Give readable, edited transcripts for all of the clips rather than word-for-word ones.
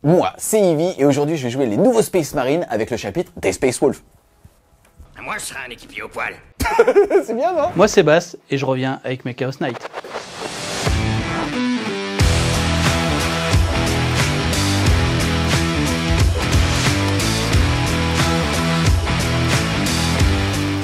Moi, c'est Ivy et aujourd'hui je vais jouer les nouveaux Space Marines avec le chapitre des Space Wolves. Moi, je serai un équipier au poil. C'est bien, non? Moi c'est Bass et je reviens avec mes Chaos Knight.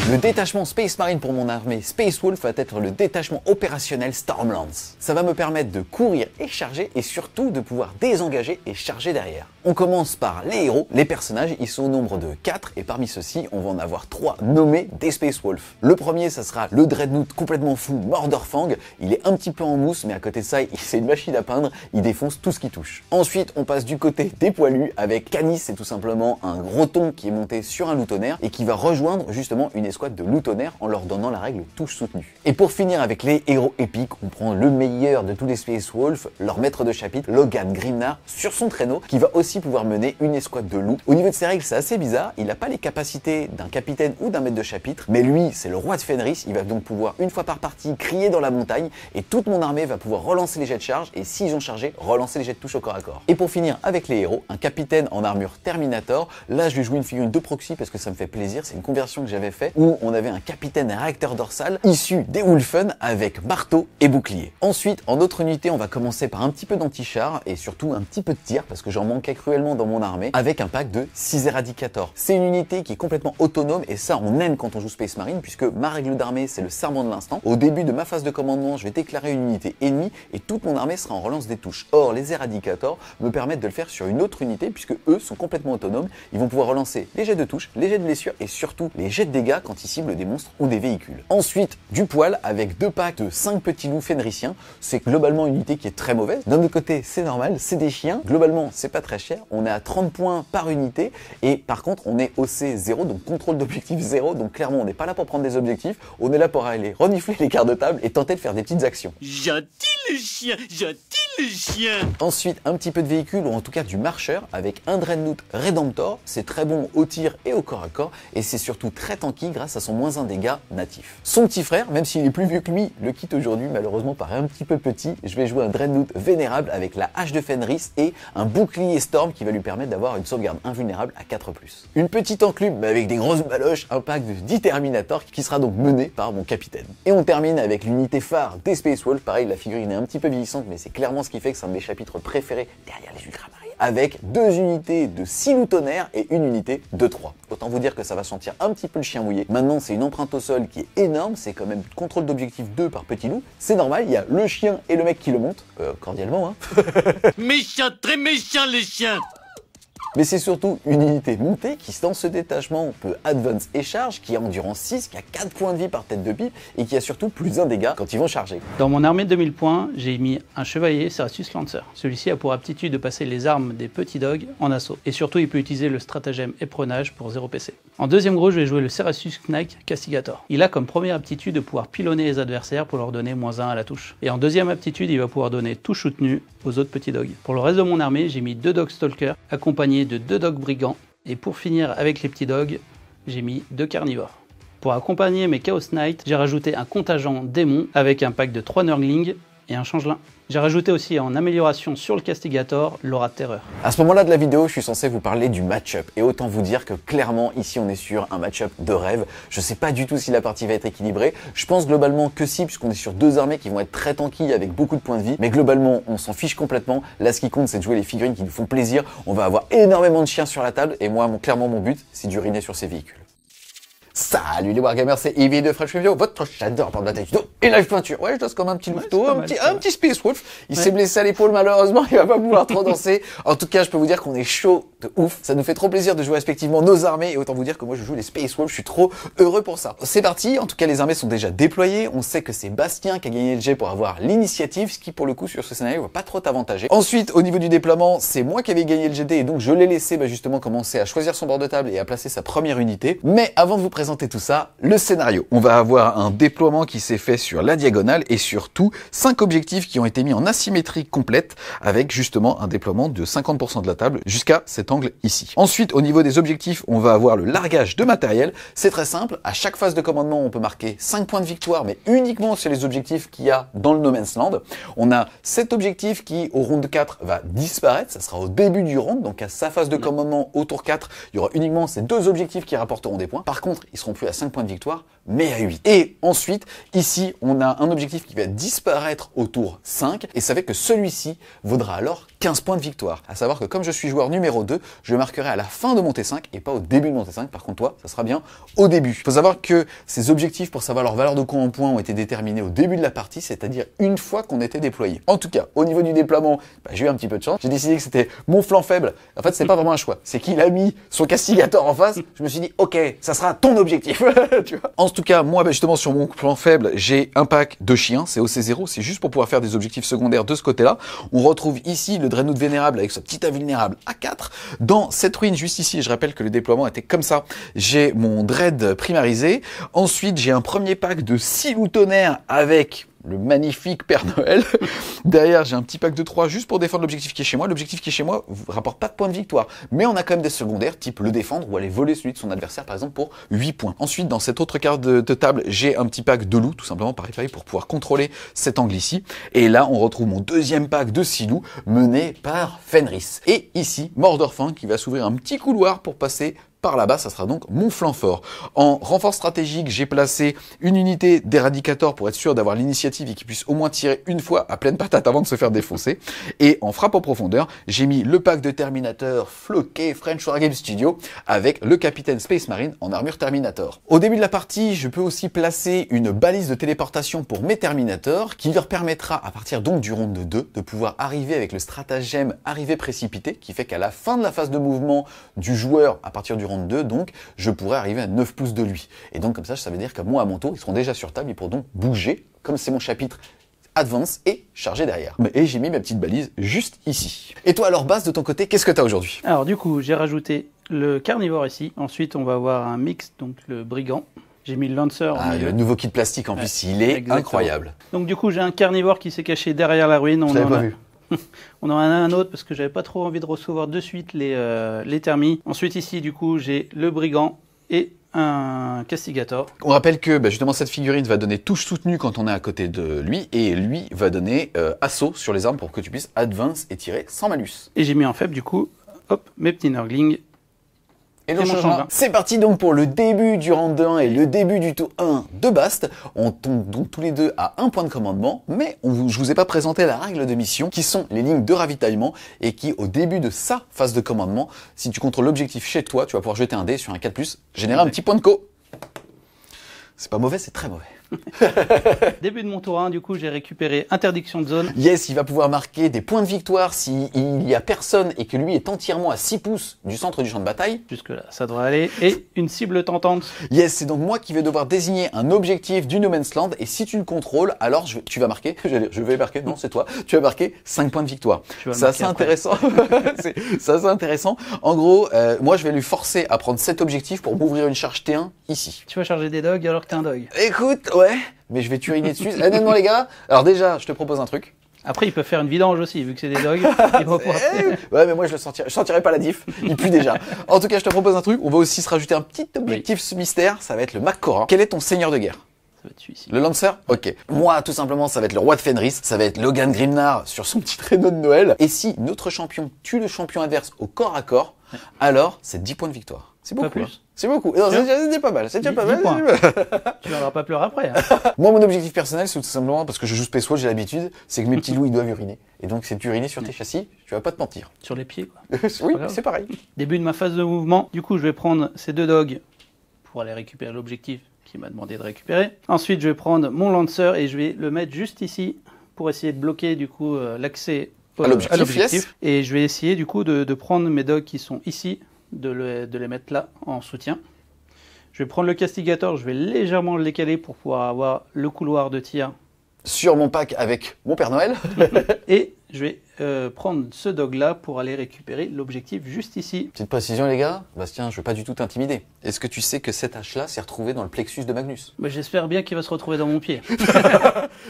Le détachement Space Marine pour mon armée Space Wolf va être le détachement opérationnel Stormlands. Ça va me permettre de courir et charger et surtout de pouvoir désengager et charger derrière. On commence par les héros, les personnages, ils sont au nombre de 4 et parmi ceux-ci, on va en avoir 3 nommés des Space Wolf. Le premier, ça sera le Dreadnought complètement fou Mordorfang. Il est un petit peu en mousse, mais à côté de ça, c'est une machine à peindre, il défonce tout ce qui touche. Ensuite, on passe du côté des poilus avec Canis, c'est tout simplement un gros thon qui est monté sur un loutonnaire et qui va rejoindre justement une escouade de loutonnaires en leur donnant la règle touche soutenue. Et pour finir avec les héros épiques, on prend le meilleur de tous les Space Wolves, leur maître de chapitre, Logan Grimnar, sur son traîneau, qui va aussi pouvoir mener une escouade de loups. Au niveau de ses règles, c'est assez bizarre, il n'a pas les capacités d'un capitaine ou d'un maître de chapitre, mais lui, c'est le roi de Fenris, il va donc pouvoir, une fois par partie, crier dans la montagne, et toute mon armée va pouvoir relancer les jets de charge, et s'ils ont chargé, relancer les jets de touche au corps à corps. Et pour finir avec les héros, un capitaine en armure Terminator, là je vais jouer une figurine de proxy parce que ça me fait plaisir, c'est une conversion que j'avais fait, où on avait un capitaine réacteur dorsal issu des Wolfen avec marteau et bouclier. Ensuite, en autre unité, on va commencer par un petit peu d'anti-char et surtout un petit peu de tir parce que j'en manquais cruellement dans mon armée avec un pack de 6 Eradicator. C'est une unité qui est complètement autonome et ça on aime quand on joue Space Marine puisque ma règle d'armée c'est le serment de l'instant. Au début de ma phase de commandement, je vais déclarer une unité ennemie et toute mon armée sera en relance des touches. Or, les Eradicator me permettent de le faire sur une autre unité puisque eux sont complètement autonomes. Ils vont pouvoir relancer les jets de touche, les jets de blessure et surtout les jets de dégâts quand ils ciblent des monstres ou des véhicules. Ensuite, du poil avec 2 packs de 5 petits loups fenriciens. C'est globalement une unité qui est très mauvaise. D'un autre côté, c'est normal, c'est des chiens. Globalement, c'est pas très cher. On est à 30 points par unité et par contre, on est OC 0, donc contrôle d'objectif 0. Donc clairement, on n'est pas là pour prendre des objectifs. On est là pour aller renifler les quarts de table et tenter de faire des petites actions. Gentil le chien, gentil le chien. Ensuite, un petit peu de véhicule ou en tout cas du marcheur avec un Dreadnought Redemptor. C'est très bon au tir et au corps à corps et c'est surtout très tanky grâce à son -1 dégâts natif. Son petit frère, même s'il est plus vieux que lui, le kit aujourd'hui malheureusement paraît un petit peu petit. Je vais jouer un Dreadnought vénérable avec la hache de Fenris et un bouclier Storm qui va lui permettre d'avoir une sauvegarde invulnérable à 4+. Une petite enclume mais avec des grosses baloches, un pack de 10 Terminator qui sera donc mené par mon capitaine. Et on termine avec l'unité phare des Space Wolves. Pareil, la figurine est un petit peu vieillissante mais c'est clairement ce qui fait que c'est un de mes chapitres préférés derrière les ultramarines. Avec 2 unités de 6 loutonnaires et une unité de 3. Autant vous dire que ça va sentir un petit peu le chien mouillé. Maintenant, c'est une empreinte au sol qui est énorme, c'est quand même contrôle d'objectif 2 par petit loup. C'est normal, il y a le chien et le mec qui le montent, cordialement, hein. Méchant, très méchant les chiens. Mais c'est surtout une unité montée qui, dans ce détachement, peut advance et charge, qui a endurance 6, qui a 4 points de vie par tête de pipe et qui a surtout plus 1 dégât quand ils vont charger. Dans mon armée de 2000 points, j'ai mis un chevalier Serratus Lancer. Celui-ci a pour aptitude de passer les armes des petits dogs en assaut. Et surtout, il peut utiliser le stratagème éperonage pour 0 PC. En deuxième gros, je vais jouer le Serratus Knight Castigator. Il a comme première aptitude de pouvoir pilonner les adversaires pour leur donner -1 à la touche. Et en deuxième aptitude, il va pouvoir donner touche soutenue aux autres petits dogs. Pour le reste de mon armée, j'ai mis 2 Dog Stalker accompagnés de 2 Dog Brigands. Et pour finir avec les petits dogs, j'ai mis 2 carnivores. Pour accompagner mes Chaos Knight, j'ai rajouté un contingent démon avec un pack de 3 Nurglings et un changelin. J'ai rajouté aussi en amélioration sur le Castigator l'aura de terreur. À ce moment-là de la vidéo, je suis censé vous parler du match-up. Et autant vous dire que clairement, ici, on est sur un match-up de rêve. Je sais pas du tout si la partie va être équilibrée. Je pense globalement que si, puisqu'on est sur 2 armées qui vont être très tanky avec beaucoup de points de vie. Mais globalement, on s'en fiche complètement. Là, ce qui compte, c'est de jouer les figurines qui nous font plaisir. On va avoir énormément de chiens sur la table. Et moi, clairement, mon but, c'est d'uriner sur ces véhicules. Salut les Wargamers, c'est Ivy de Fresh Review, votre chanteur pour de la taille et live peinture. Ouais, je danse comme un petit louveteau, un petit Space Wolf. Il s'est blessé à l'épaule malheureusement, il va pas pouvoir trop danser. En tout cas, je peux vous dire qu'on est chaud de ouf. Ça nous fait trop plaisir de jouer respectivement nos armées et autant vous dire que moi je joue les Space Wolves, je suis trop heureux pour ça. C'est parti, en tout cas les armées sont déjà déployées. On sait que c'est Bastien qui a gagné le jet pour avoir l'initiative, ce qui pour le coup sur ce scénario va pas trop t'avantager. Ensuite, au niveau du déploiement, c'est moi qui avais gagné le GD et donc je l'ai laissé justement commencer à choisir son bord de table et à placer sa première unité. Mais avant de vous présenter présenter tout ça, le scénario. On va avoir un déploiement qui s'est fait sur la diagonale et surtout 5 objectifs qui ont été mis en asymétrie complète avec justement un déploiement de 50% de la table jusqu'à cet angle ici. Ensuite, au niveau des objectifs, on va avoir le largage de matériel. C'est très simple. À chaque phase de commandement, on peut marquer 5 points de victoire, mais uniquement sur les objectifs qu'il y a dans le No Man's Land. On a cet objectif qui, au round 4, va disparaître. Ça sera au début du round. Donc, à sa phase de commandement, au tour 4, il y aura uniquement ces 2 objectifs qui rapporteront des points. Par contre, ils seront plus à 5 points de victoire, mais à 8. Et ensuite, ici, on a un objectif qui va disparaître au tour 5. Et ça fait que celui-ci vaudra alors 15 points de victoire. À savoir que comme je suis joueur numéro 2, je marquerai à la fin de mon T5 et pas au début de mon T5. Par contre, toi, ça sera bien au début. Il faut savoir que ces objectifs, pour savoir leur valeur de coup en points, ont été déterminés au début de la partie, c'est-à-dire une fois qu'on était déployé. En tout cas, au niveau du déploiement, j'ai eu un petit peu de chance. J'ai décidé que c'était mon flanc faible. En fait, c'est pas vraiment un choix. C'est qu'il a mis son castigator en face. Je me suis dit, ok, ça sera ton objectif. Tu vois, en tout cas, moi, justement, sur mon flanc faible, j'ai un pack de chiens. C'est OC0. C'est juste pour pouvoir faire des objectifs secondaires de ce côté-là. On retrouve ici le Dreadnought Vénérable avec ce petit invulnérable A4. Dans cette ruine, juste ici, je rappelle que le déploiement était comme ça. J'ai mon Dread primarisé. Ensuite, j'ai un premier pack de 6 loups tonnerres avec le magnifique Père Noël. Derrière, j'ai un petit pack de 3 juste pour défendre l'objectif qui est chez moi. L'objectif qui est chez moi ne rapporte pas de points de victoire. Mais on a quand même des secondaires, type le défendre ou aller voler celui de son adversaire, par exemple, pour 8 points. Ensuite, dans cette autre carte de table, j'ai un petit pack de loups, tout simplement, pareil, pour pouvoir contrôler cet angle ici. Et là, on retrouve mon deuxième pack de 6 loups, mené par Fenris. Et ici, Mordorfang, qui va s'ouvrir un petit couloir pour passer par là-bas, ça sera donc mon flanc fort. En renfort stratégique, j'ai placé une unité d'éradicateur pour être sûr d'avoir l'initiative et qu'il puisse au moins tirer une fois à pleine patate avant de se faire défoncer. Et en frappe en profondeur, j'ai mis le pack de Terminator floqué French Wargame Studio avec le capitaine Space Marine en armure Terminator. Au début de la partie, je peux aussi placer une balise de téléportation pour mes Terminators qui leur permettra, à partir donc du round 2, de pouvoir arriver avec le stratagème arrivée précipité qui fait qu'à la fin de la phase de mouvement du joueur, à partir du round 2, donc je pourrais arriver à 9 pouces de lui. Et donc comme ça veut dire qu'à moi, à mon tour, ils seront déjà sur table, ils pourront donc bouger, comme c'est mon chapitre Advance, et charger derrière. Et j'ai mis ma petite balise juste ici. Et toi alors, Bas, de ton côté, qu'est-ce que tu as aujourd'hui? Alors du coup, j'ai rajouté le carnivore ici. Ensuite, on va avoir un mix, donc le brigand. J'ai mis le lancer. Le nouveau kit plastique en plus, il est exactement incroyable. Donc du coup, j'ai un carnivore qui s'est caché derrière la ruine. Je l'avais pas vu. On en a un autre parce que j'avais pas trop envie de recevoir de suite les thermis. Ensuite ici du coup j'ai le brigand et un castigator. On rappelle que justement cette figurine va donner touche soutenue quand on est à côté de lui et lui va donner assaut sur les armes pour que tu puisses advance et tirer sans malus. Et j'ai mis en faible du coup, hop, mes petits Nurglings. Et c'est parti donc pour le début du round 1 et le début du tour 1 de Bast. On tombe donc tous les deux à un point de commandement, mais je vous ai pas présenté la règle de mission qui sont les lignes de ravitaillement et qui au début de sa phase de commandement, si tu contrôles l'objectif chez toi, tu vas pouvoir jeter un dé sur un 4+, générer un petit point de co. C'est pas mauvais, c'est très mauvais. Début de mon tour 1, du coup, j'ai récupéré interdiction de zone. Yes, il va pouvoir marquer des points de victoire s'il y a personne et que lui est entièrement à 6 pouces du centre du champ de bataille. Jusque là, ça devrait aller. Et une cible tentante. Yes, c'est donc moi qui vais devoir désigner un objectif du No Man's Land et si tu le contrôles, alors tu vas marquer, je vais marquer, non c'est toi, tu vas marquer 5 points de victoire. C'est assez intéressant. C'est assez intéressant. En gros, moi je vais lui forcer à prendre cet objectif pour m'ouvrir une charge T1 ici. Tu vas charger des dogs alors que t'es un dog. Écoute, ouais, mais je vais turiner dessus. Honnêtement les gars, alors déjà, je te propose un truc. Après, ils peuvent faire une vidange aussi, vu que c'est des dogs. Ils vont pouvoir... Ouais, mais moi, je sentirai pas la diff. Il pue déjà. En tout cas, je te propose un truc. On va aussi se rajouter un petit objectif mystère. Ça va être le Mac-Coran. Quel est ton seigneur de guerre? Ça va être celui-ci. Le Lancer? Ok. Moi, tout simplement, ça va être le roi de Fenris. Ça va être Logan Grimnar sur son petit traîneau de Noël. Et si notre champion tue le champion adverse au corps à corps, alors c'est 10 points de victoire. C'est beaucoup. Hein. C'est beaucoup. C'est pas mal. C'est déjà pas mal. Tu viendras pas pleurer après. Hein. Moi, mon objectif personnel, c'est tout simplement, parce que je joue Space Wolf, j'ai l'habitude, c'est que mes petits loups, ils doivent uriner. Et donc, c'est uriner sur tes châssis, tu vas pas te mentir. Sur les pieds, quoi. Oui, c'est pareil. Début de ma phase de mouvement. Du coup, je vais prendre ces deux dogs pour aller récupérer l'objectif qu'il m'a demandé de récupérer. Ensuite, je vais prendre mon Lancer et je vais le mettre juste ici pour essayer de bloquer, du coup, l'accès à l'objectif. Yes. Et je vais essayer, du coup, de prendre mes dogs qui sont ici, de les mettre là en soutien. Je vais prendre le castigator, je vais légèrement le décaler pour pouvoir avoir le couloir de tir sur mon pack avec mon Père Noël. Et je vais prendre ce dog-là pour aller récupérer l'objectif juste ici. Petite précision les gars, Bastien, je veux pas du tout t'intimider. Est-ce que tu sais que cette hache-là s'est retrouvée dans le plexus de Magnus? Bah, j'espère bien qu'il va se retrouver dans mon pied.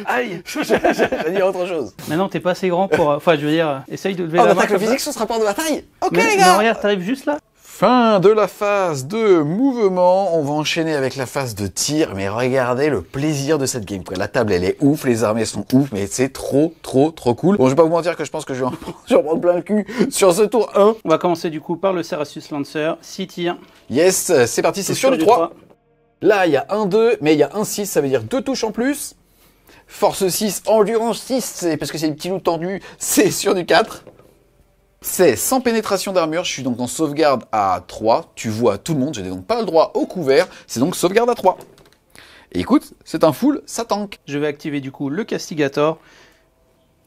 Aïe, j'ai dit autre chose. Maintenant, t'es pas assez grand pour... Enfin, je veux dire, essaye de lever On la main attaque le comme physique ça. sur ce rapport de bataille. Ok Mais, les gars. mais regarde, t'arrives juste là. Fin de la phase de mouvement, on va enchaîner avec la phase de tir, mais regardez le plaisir de cette game, quoi. La table elle est ouf, les armées sont ouf, mais c'est trop cool. Bon, je vais pas vous mentir que je pense que je vais en prendre plein le cul sur ce tour 1. On va commencer du coup par le Cerasus Lancer, 6 tirs. Yes, c'est parti, c'est sur du 3. Là, il y a un 2, mais il y a un 6, ça veut dire 2 touches en plus. Force 6, endurance 6, c'est parce que c'est des petits loups tendus, c'est sur du 4. C'est sans pénétration d'armure, je suis donc en sauvegarde à 3, tu vois tout le monde, j'ai donc pas le droit au couvert, c'est donc sauvegarde à 3. Et écoute, c'est un full, ça tank. Je vais activer du coup le Castigator.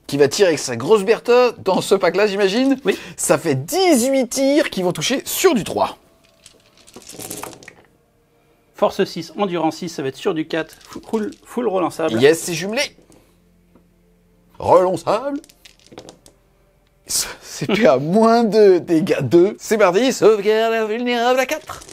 Qui va tirer avec sa grosse Bertha dans ce pack là j'imagine. Oui. Ça fait 18 tirs qui vont toucher sur du 3. Force 6, endurance 6, ça va être sur du 4, full relançable. Yes, c'est jumelé. Relançable. CP à moins 2, dégâts 2. C'est parti, sauvegarde invulnérable à 4.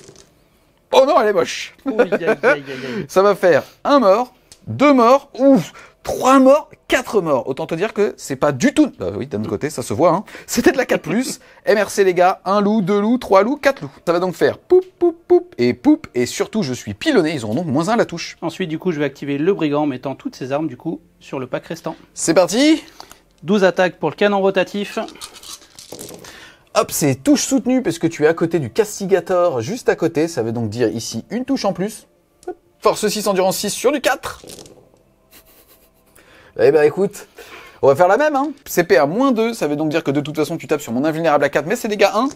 Oh non, elle est moche. Aïe, aïe, aïe, aïe, aïe. Ça va faire 1 mort, 2 morts, ouf, 3 morts, 4 morts. Autant te dire que c'est pas du tout... Bah oui, d'un autre côté, ça se voit, hein. C'était de la 4+. MRC les gars, 1 loup, 2 loups, 3 loups, 4 loups. Ça va donc faire poup, poup, et surtout, je suis pilonné, ils auront donc moins 1 à la touche. Ensuite, du coup, je vais activer le brigand en mettant toutes ses armes, du coup, sur le pack restant. C'est parti. 12 attaques pour le canon rotatif. Hop, c'est touche soutenue parce que tu es à côté du Castigator, juste à côté. Ça veut donc dire ici une touche en plus. Hop. Force 6, endurance 6 sur du 4. Eh ben écoute, on va faire la même. Hein. CP à moins 2, ça veut donc dire que de toute façon tu tapes sur mon invulnérable à 4, mais c'est dégâts 1.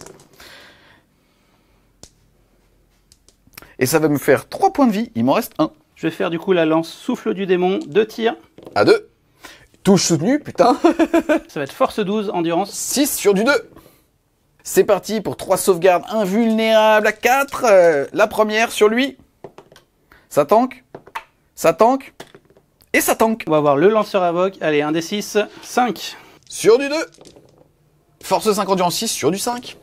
Et ça va me faire 3 points de vie, il m'en reste 1. Je vais faire du coup la lance souffle du démon, 2 tirs. À 2. Touche soutenue, putain. Ça va être force 12, endurance. 6 sur du 2. C'est parti pour 3 sauvegardes invulnérables à 4. La première sur lui. Ça tank. Ça tank. Et ça tank. On va voir le lanceur avoc. Allez, 1 des 6, 5. Sur du 2. Force 5 endurance 6 sur du 5.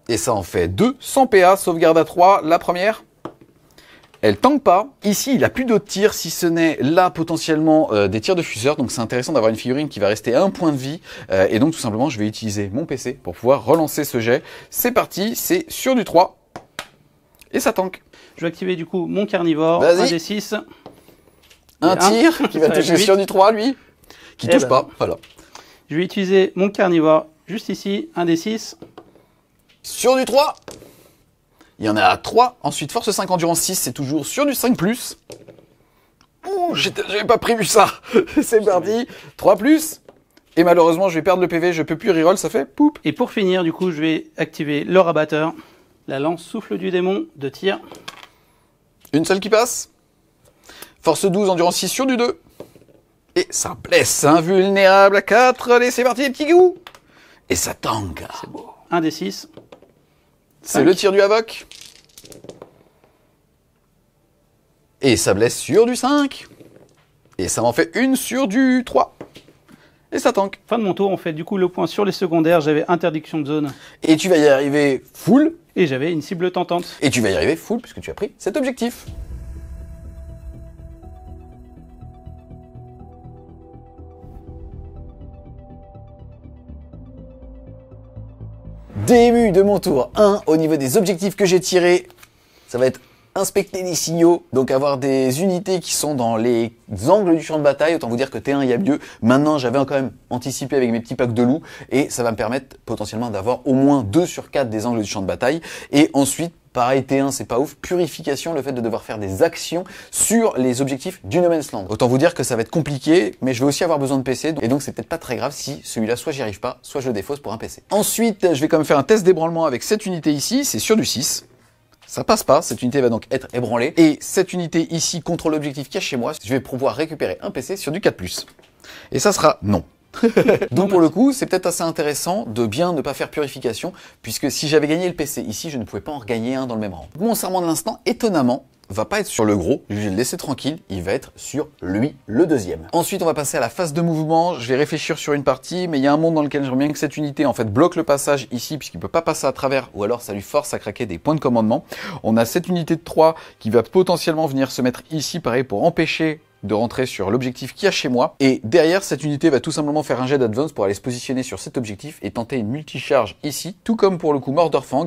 Et ça en fait 2. 100 PA, sauvegarde à 3. La première. Elle tank pas. Ici, il a plus d'autres tirs, si ce n'est là potentiellement des tirs de fuseur. Donc c'est intéressant d'avoir une figurine qui va rester à 1 point de vie. Et donc tout simplement, je vais utiliser mon PC pour pouvoir relancer ce jet. C'est parti, c'est sur du 3. Et ça tank. Je vais activer du coup mon carnivore. Vas-y. 1 des 6. Un tir qui va Ça va toucher vite. sur du 3, lui. Qui Eh touche ben. pas. Voilà. Je vais utiliser mon carnivore juste ici. 1 des 6. Sur du 3. Il y en a 3. Ensuite, force 5, endurance 6, c'est toujours sur du 5+. Ouh, j'avais pas prévu ça. C'est parti. 3+. Et malheureusement, je vais perdre le PV, je peux plus reroll, ça fait poup. Et pour finir, du coup, je vais activer le rabatteur. La lance souffle du démon, 2 tirs. Une seule qui passe. Force 12, endurance 6 sur du 2. Et ça blesse. Invulnérable à 4. Allez, c'est parti, les petits goûts. Et ça tank. C'est beau. 1 des 6. C'est le tir du Havoc. Et ça blesse sur du 5. Et ça m'en fait une sur du 3. Et ça tank. Fin de mon tour, on fait du coup le point sur les secondaires. J'avais interdiction de zone Et tu vas y arriver full. et j'avais une cible tentante. Et tu vas y arriver full puisque tu as pris cet objectif. Début de mon tour 1, au niveau des objectifs que j'ai tirés, ça va être inspecter les signaux, donc avoir des unités qui sont dans les angles du champ de bataille, autant vous dire que T1 il y a mieux. Maintenant j'avais quand même anticipé avec mes petits packs de loups, et ça va me permettre potentiellement d'avoir au moins 2 sur 4 des angles du champ de bataille, et ensuite, pareil T1 c'est pas ouf, purification, le fait de devoir faire des actions sur les objectifs du No Man's Land. Autant vous dire que ça va être compliqué, mais je vais aussi avoir besoin de PC, et donc c'est peut-être pas très grave si celui-là soit j'y arrive pas, soit je le défausse pour un PC. Ensuite, je vais quand même faire un test d'ébranlement avec cette unité ici, c'est sur du 6. Ça passe pas, cette unité va donc être ébranlée. Et cette unité ici contre l'objectif qu'il y a chez moi, je vais pouvoir récupérer un PC sur du 4+. Et ça sera non. Donc pour le coup, c'est peut-être assez intéressant de bien ne pas faire purification, puisque si j'avais gagné le PC ici, je ne pouvais pas en regagner un dans le même rang. Mon serment de l'instant, étonnamment, va pas être sur le gros, je vais le laisser tranquille, il va être sur lui, le deuxième. Ensuite, on va passer à la phase de mouvement, je vais réfléchir sur une partie, mais il y a un monde dans lequel j'aimerais bien que cette unité en fait bloque le passage ici, puisqu'il peut pas passer à travers, ou alors ça lui force à craquer des points de commandement. On a cette unité de 3 qui va potentiellement venir se mettre ici, pareil, pour empêcher de rentrer sur l'objectif qu'il y a chez moi. Et derrière, cette unité va tout simplement faire un jet d'advance pour aller se positionner sur cet objectif et tenter une multi-charge ici, tout comme pour le coup Mordorfang,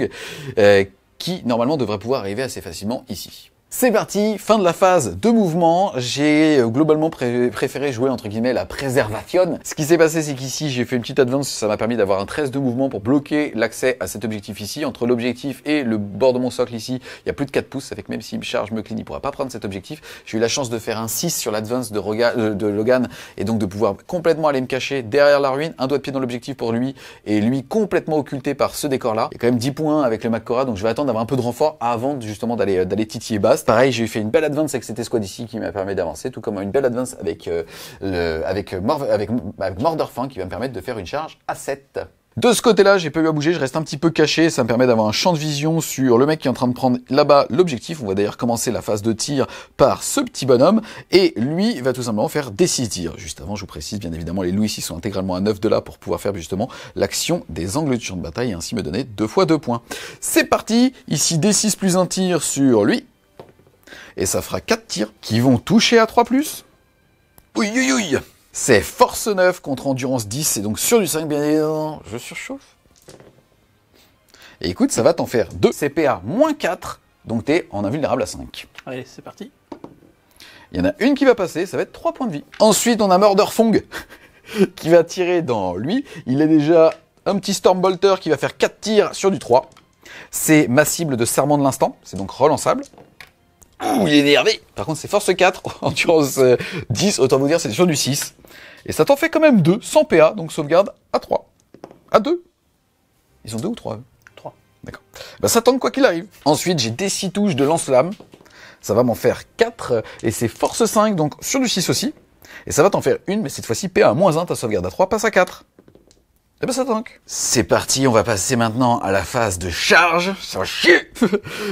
qui normalement devrait pouvoir arriver assez facilement ici. C'est parti, fin de la phase de mouvement. J'ai globalement préféré jouer entre guillemets la préservation. Ce qui s'est passé, c'est qu'ici j'ai fait une petite advance, ça m'a permis d'avoir un 13 de mouvement pour bloquer l'accès à cet objectif ici. Entre l'objectif et le bord de mon socle ici, il y a plus de 4 pouces, ça fait que même s'il me charge, me clean, il pourra pas prendre cet objectif. J'ai eu la chance de faire un 6 sur l'advance de Logan et donc de pouvoir complètement aller me cacher derrière la ruine, un doigt de pied dans l'objectif pour lui et lui complètement occulté par ce décor là. Il y a quand même 10 points avec le Makora, donc je vais attendre d'avoir un peu de renfort avant justement d'aller titiller basse. Pareil, j'ai fait une belle advance avec cette escouade ici qui m'a permis d'avancer, tout comme une belle advance avec Mordorfang qui va me permettre de faire une charge à 7. De ce côté-là, j'ai pas eu à bouger, je reste un petit peu caché, ça me permet d'avoir un champ de vision sur le mec qui est en train de prendre là-bas l'objectif. On va d'ailleurs commencer la phase de tir par ce petit bonhomme, et lui va tout simplement faire des 6 tirs. Juste avant, je vous précise, bien évidemment, les loups ici sont intégralement à 9 de là pour pouvoir faire justement l'action des angles du champ de bataille et ainsi me donner 2 fois 2 points. C'est parti, ici D6 plus un tir sur lui. Et ça fera 4 tirs qui vont toucher à 3+. Oui, oui, oui. C'est force 9 contre endurance 10, et donc sur du 5, bien évidemment, je surchauffe. Et écoute, ça va t'en faire 2 CPA moins 4, donc t'es en invulnérable à 5. Allez, c'est parti. Il y en a une qui va passer, ça va être 3 points de vie. Ensuite, on a Mordorfang qui va tirer dans lui. Il a déjà un petit Stormbolter qui va faire 4 tirs sur du 3. C'est ma cible de serment de l'instant, c'est donc relançable. Ouh, il est énervé. Par contre, c'est force 4, endurance 10, autant vous dire, c'est sur du 6. Et ça t'en fait quand même 2, sans PA, donc sauvegarde à 3. À 2. Ils ont 2 ou 3 eux 3. D'accord. Bah ça tente quoi qu'il arrive. Ensuite, j'ai des 6 touches de lance-flamme. Ça va m'en faire 4, et c'est force 5, donc sur du 6 aussi. Et ça va t'en faire une, mais cette fois-ci PA à moins 1, ta sauvegarde à 3 passe à 4. Et ben ça tank. C'est parti, on va passer maintenant à la phase de charge. Ça va chier.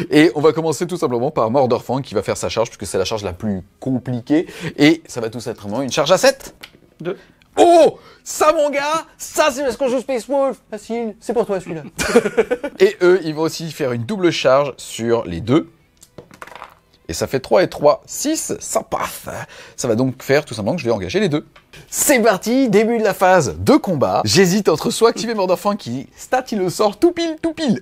Et on va commencer tout simplement par Mordorfang qui va faire sa charge, puisque c'est la charge la plus compliquée. Et ça va tout simplement une charge à 7. 2. Oh, ça mon gars, ça c'est parce qu'on joue Space Wolf. Facile, c'est pour toi celui-là. Et eux, ils vont aussi faire une double charge sur les 2. Et ça fait 3 et 3, 6, ça passe. Ça va donc faire tout simplement que je vais engager les 2. C'est parti, début de la phase de combat. J'hésite entre soit activer Mordorfang qui stat il le sort tout pile,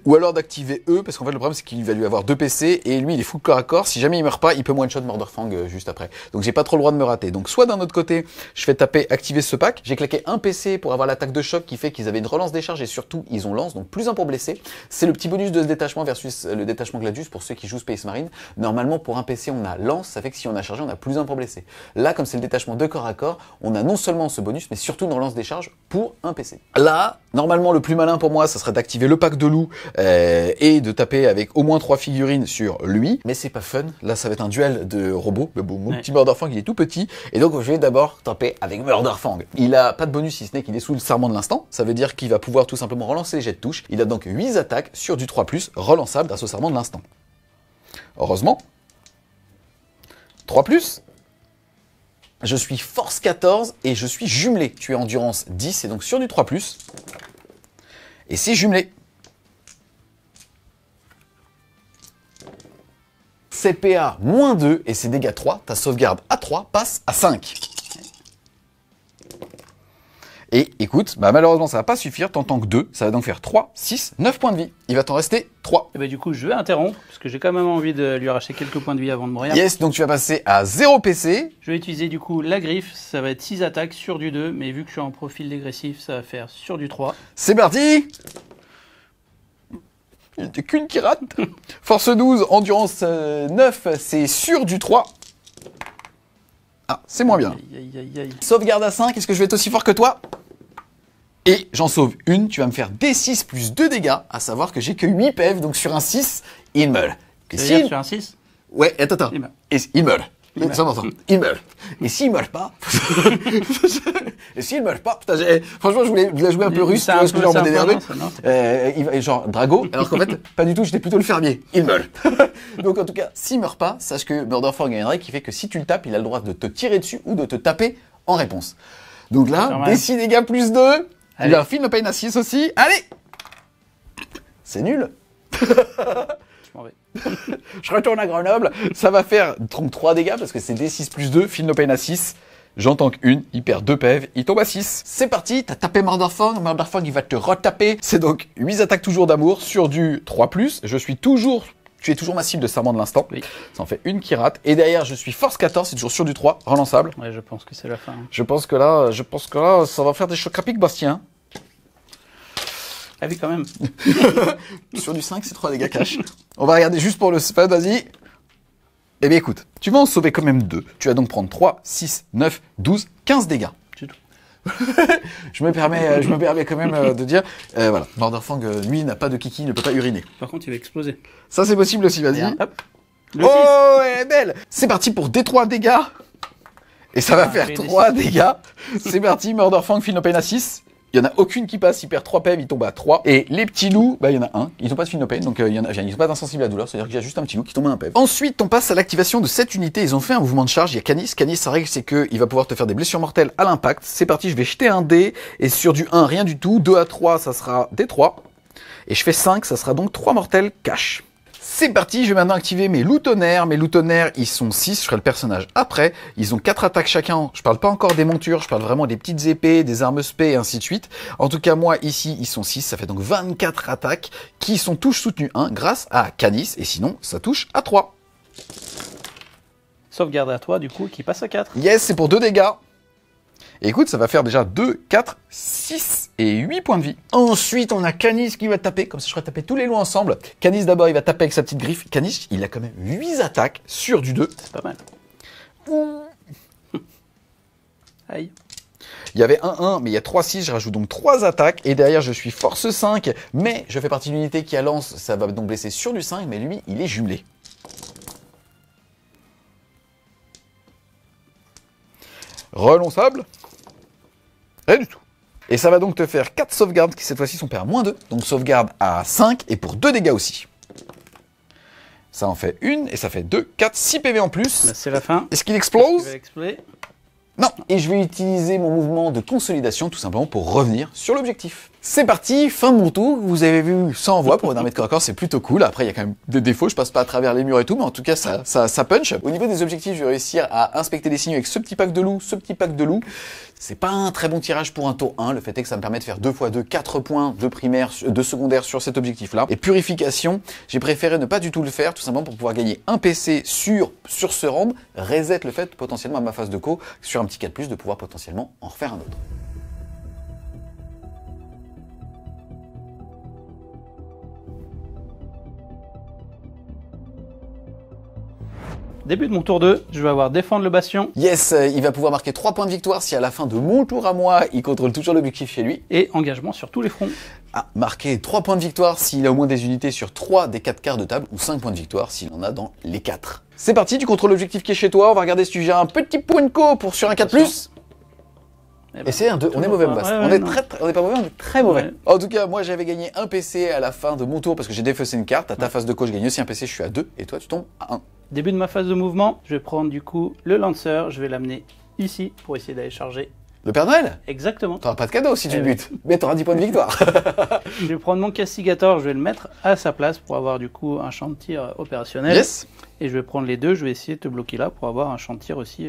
ou alors d'activer E, parce qu'en fait le problème c'est qu'il va lui avoir 2 PC, et lui il est full corps à corps, si jamais il meurt pas, il peut one-shot Mordorfang juste après. Donc j'ai pas trop le droit de me rater. Donc soit d'un autre côté, je fais taper activer ce pack, j'ai claqué un PC pour avoir l'attaque de choc qui fait qu'ils avaient une relance des charges, et surtout ils ont lance, donc plus 1 pour blesser. C'est le petit bonus de ce détachement versus le détachement Gladius pour ceux qui jouent Space Marine. Normalement pour un PC on a lance, ça fait que si on a chargé on a plus 1 pour blesser. Là comme c'est le détachement de corps à corps, on a non seulement ce bonus mais surtout une relance des charges pour un PC. Là, normalement le plus malin pour moi ça serait d'activer le pack de loup et de taper avec au moins 3 figurines sur lui, mais c'est pas fun. Là ça va être un duel de robots, mais bon, mon petit Mordorfang il est tout petit, et donc je vais d'abord taper avec Mordorfang. Il a pas de bonus si ce n'est qu'il est sous le serment de l'instant, ça veut dire qu'il va pouvoir tout simplement relancer les jets de touche. Il a donc 8 attaques sur du 3+, relançable grâce au serment de l'instant. Heureusement, 3+, je suis force 14 et je suis jumelé. Tu es endurance 10 et donc sur du 3+. Et c'est jumelé. CPA moins 2 et c'est dégâts 3. Ta sauvegarde à 3 passe à 5. Et écoute, bah malheureusement ça va pas suffire, t'en tant que 2, ça va donc faire 3, 6, 9 points de vie. Il va t'en rester 3. Et bah du coup je vais interrompre, parce que j'ai quand même envie de lui arracher quelques points de vie avant de mourir. Yes, donc tu vas passer à 0 PC. Je vais utiliser du coup la griffe, ça va être 6 attaques sur du 2, mais vu que je suis en profil dégressif, ça va faire sur du 3. C'est parti. Il n'y a qu'une qui rate. Force 12, endurance 9, c'est sur du 3. Ah, c'est moins bien. Aïe, aïe, aïe, aïe. Sauvegarde à 5, est-ce que je vais être aussi fort que toi? Et j'en sauve une, tu vas me faire D6 plus 2 dégâts, à savoir que j'ai que 8 PF, donc sur un 6, il meurt. C'est-à-dire sur un 6? Ouais, attends. Il meurt. Il meurt. Ça m'entend. Il meurt. Et s'il meurt pas... Et s'il meurt pas... Putain, franchement, je voulais la jouer un peu russe, tu vois, parce que genre, on m'a énervé. Genre, Drago, alors qu'en fait, pas du tout, j'étais plutôt le fermier. Il meurt. Donc en tout cas, s'il meurt pas, sache que Murderfang a une règle qui fait que si tu le tapes, il a le droit de te tirer dessus ou de te taper en réponse. Donc là, DC dégâts plus 2. Il a un Feel No Pain à 6 aussi. Allez! C'est nul. Je m'en vais. Je retourne à Grenoble. Ça va faire 3 dégâts parce que c'est D6 plus 2, Feel No Pain à 6. J'en tank une, il perd 2 PV, il tombe à 6. C'est parti, t'as tapé Murderfang. Murderfang, il va te retaper. C'est donc 8 attaques toujours d'amour sur du 3+. Tu es toujours ma cible de serment de l'instant. Oui. Ça en fait une qui rate. Et derrière, je suis force 14, c'est toujours sur du 3, relançable. Ouais, je pense que c'est la fin. Je pense que là, ça va faire des chocs rapides, Bastien. Ah oui, quand même. Sur du 5, c'est 3 dégâts cash. On va regarder juste pour le spell, vas-y. Eh bien écoute, tu vas en sauver quand même 2. Tu vas donc prendre 3, 6, 9, 12, 15 dégâts. C'est tout. je me permets quand même de dire, voilà, Murderfang, lui, n'a pas de kiki, il ne peut pas uriner. Par contre, il va exploser. Ça, c'est possible aussi, vas-y. Hop. Oh, elle est belle. C'est parti pour D3 dégâts. Et ça va faire 3 dégâts. C'est parti, Murderfang, Feel No Pain à 6. Il n'y en a aucune qui passe, il perd 3 PV, il tombe à 3. Et les petits loups, bah il y en a un. Ils n'ont pas de Feel No Pain, donc ils n'ont pas d'insensible à la douleur, c'est-à-dire qu'il y a juste un petit loup qui tombe à un PV. Ensuite, on passe à l'activation de cette unité. Ils ont fait un mouvement de charge. Il y a Canis. Canis, sa règle, c'est qu'il va pouvoir te faire des blessures mortelles à l'impact. C'est parti, je vais jeter un dé. Et sur du 1, rien du tout. 2 à 3, ça sera des 3. Et je fais 5, ça sera donc 3 mortels cash. C'est parti, je vais maintenant activer mes loups tonnerres. Mes loups tonnerres, ils sont 6, je ferai le personnage après. Ils ont 4 attaques chacun. Je parle pas encore des montures, je parle vraiment des petites épées, des armes spé et ainsi de suite. En tout cas, moi, ici, ils sont 6. Ça fait donc 24 attaques qui sont tous soutenues 1 grâce à Canis. Et sinon, ça touche à 3. Sauvegarde à toi, du coup, qui passe à 4. Yes, c'est pour 2 dégâts. Et écoute, ça va faire déjà 2, 4, 6 et 8 points de vie. Ensuite, on a Canis qui va taper, comme ça je ferai taper tous les loups ensemble. Canis d'abord, il va taper avec sa petite griffe. Canis, il a quand même 8 attaques sur du 2. C'est pas mal. Aïe. Il y avait 1-1, mais il y a 3-6, je rajoute donc 3 attaques. Et derrière, je suis force 5, mais je fais partie de l'unité qui a lance. Ça va donc blesser sur du 5, mais lui, il est jumelé. Relonçable. Rien du tout. Et ça va donc te faire 4 sauvegardes qui cette fois-ci sont payées à moins 2. Donc sauvegarde à 5 et pour 2 dégâts aussi. Ça en fait 1 et ça fait 2, 4, 6 PV en plus. Bah, c'est la fin. Est-ce qu'il explose? Il va exploser. Non. Et je vais utiliser mon mouvement de consolidation tout simplement pour revenir sur l'objectif. C'est parti, fin de mon tour. Vous avez vu, ça envoie pour une armée de corps à corps, c'est plutôt cool. Après, il y a quand même des défauts, je passe pas à travers les murs et tout, mais en tout cas, ça punch. Au niveau des objectifs, je vais réussir à inspecter les signaux avec ce petit pack de loups, ce petit pack de loups. C'est pas un très bon tirage pour un tour 1. Le fait est que ça me permet de faire 2 x 2, 4 points de primaire, de secondaire sur cet objectif-là. Et purification, j'ai préféré ne pas du tout le faire, tout simplement pour pouvoir gagner un PC sur ce round, reset le fait potentiellement à ma phase de co, sur un petit 4+, de pouvoir potentiellement en refaire un autre. Début de mon tour 2, je vais avoir défendre le bastion. Yes, il va pouvoir marquer 3 points de victoire si à la fin de mon tour à moi, il contrôle toujours l'objectif chez lui. Et engagement sur tous les fronts. Ah, marquer 3 points de victoire s'il a au moins des unités sur 3 des 4 quarts de table, ou 5 points de victoire s'il en a dans les 4. C'est parti, tu contrôles l'objectif qui est chez toi, on va regarder si tu gères un petit point de co pour sur un 4+. Et c'est un 2, on est mauvais, Bast. On est pas mauvais, on est très mauvais. Ouais. En tout cas, moi j'avais gagné un PC à la fin de mon tour parce que j'ai défaussé une carte. À ta phase de co, je gagne aussi un PC, je suis à 2, et toi tu tombes à 1. Début de ma phase de mouvement, je vais prendre du coup le lanceur, je vais l'amener ici pour essayer d'aller charger. Le Père Noël? Exactement. T'auras pas de cadeau si tu butes, mais t'auras 10 points de victoire. Je vais prendre mon castigator, je vais le mettre à sa place pour avoir du coup un champ de tir opérationnel. Yes. Et je vais prendre les deux, je vais essayer de te bloquer là pour avoir un champ de tir aussi.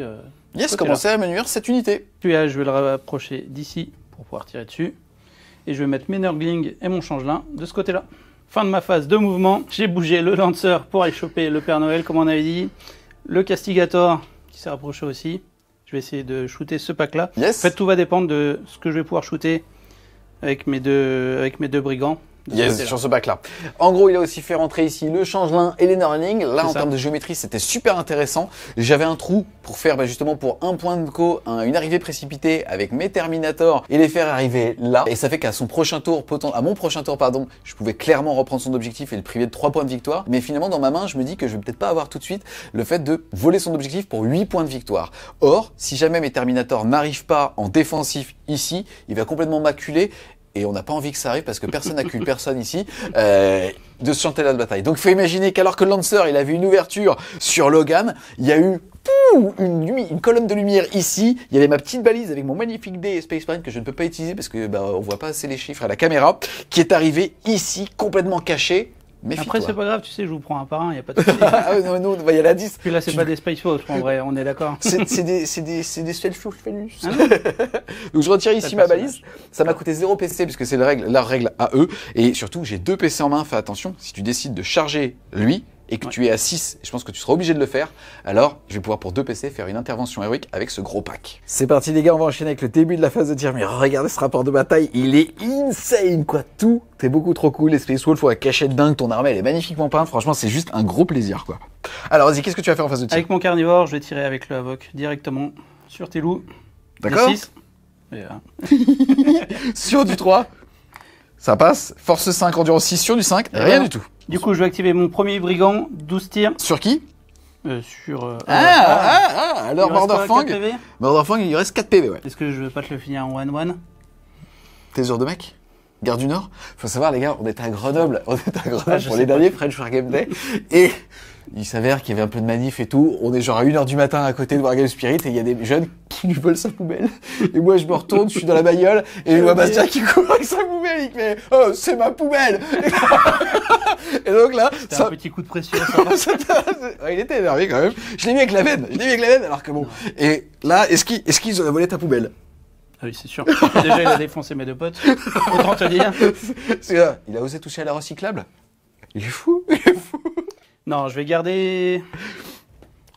Yes, commencer à manuire cette unité. Celui-là, je vais le rapprocher d'ici pour pouvoir tirer dessus. Et je vais mettre mes Nurgling et mon changelin de ce côté-là. Fin de ma phase de mouvement, j'ai bougé le lanceur pour aller choper le Père Noël, comme on avait dit. Le castigator qui s'est rapproché aussi. Je vais essayer de shooter ce pack-là. Yes. En fait, tout va dépendre de ce que je vais pouvoir shooter avec mes deux brigands. Yes, sur ce bac-là. En gros, il a aussi fait rentrer ici le changelin et les knurling. Là, en termes de géométrie, c'était super intéressant. J'avais un trou pour faire justement pour un point de co, une arrivée précipitée avec mes Terminators et les faire arriver là. Et ça fait qu'à son prochain tour, à mon prochain tour, pardon, je pouvais clairement reprendre son objectif et le priver de 3 points de victoire. Mais finalement, dans ma main, je me dis que je vais peut-être pas avoir tout de suite le fait de voler son objectif pour 8 points de victoire. Or, si jamais mes Terminators n'arrivent pas en défensif ici, il va complètement m'acculer. Et on n'a pas envie que ça arrive parce que personne n'accule personne ici de se chanter la bataille. Donc il faut imaginer qu'alors que Lancer il avait une ouverture sur Logan, il y a eu une colonne de lumière ici. Il y avait ma petite balise avec mon magnifique dé Space Marine que je ne peux pas utiliser parce que on voit pas assez les chiffres à la caméra, qui est arrivé ici complètement caché. Après, c'est pas grave, tu sais, je vous prends un par un, il n'y a pas de souci. Ah oui, non, on va y aller à 10. Puis là, c'est pas des Space Force, en vrai, on est d'accord. C'est des Spellflux. Donc je retire ici ma balise. Ça m'a coûté 0 PC puisque c'est leur règle à eux. Et surtout, j'ai 2 PC en main. Fais attention, si tu décides de charger lui et que tu es à 6, je pense que tu seras obligé de le faire, alors je vais pouvoir pour 2 PC faire une intervention héroïque avec ce gros pack. C'est parti les gars, on va enchaîner avec le début de la phase de tir. Mais regardez ce rapport de bataille, il est insane quoi. Tout est beaucoup trop cool. Les Space Wolf, faut la cachette dingue, ton armée elle est magnifiquement peinte. Franchement, c'est juste un gros plaisir quoi. Alors vas-y, qu'est-ce que tu vas faire en phase de tir? Avec mon carnivore, je vais tirer avec le Havoc directement sur tes loups. D'accord. 6. Sur du 3. Ça passe. Force 5, endurance 6 sur du 5. Rien du tout. Du coup, je vais activer mon premier brigand, 12 tirs. Sur qui? Alors Mordorfang. Mordorfang, il lui reste 4 PV, ouais. Est-ce que je veux pas te le finir en 1-1? T'es heures de mec? Gare du Nord? Faut savoir, les gars, on était à Grenoble. Pour les sais derniers French Wargame Day. Et il s'avère qu'il y avait un peu de manif et tout. On est genre à 1h du matin à côté de Wargame Spirit et il y a des jeunes qui lui volent sa poubelle. Et moi, je me retourne, je suis dans la bagnole et je vois Bastien qui court avec sa poubelle. Il fait « Oh, c'est ma poubelle !» Et donc là... C'était un petit coup de pression, ça. Ouais, il était énervé quand même. Je l'ai mis avec la veine. Alors que bon... Non. Et là, est-ce qu'ils ont volé ta poubelle? Ah oui, c'est sûr. Déjà, il a défoncé mes 2 potes. Autant te dire. Il a osé toucher à la recyclable. Il est fou. Non, je vais garder...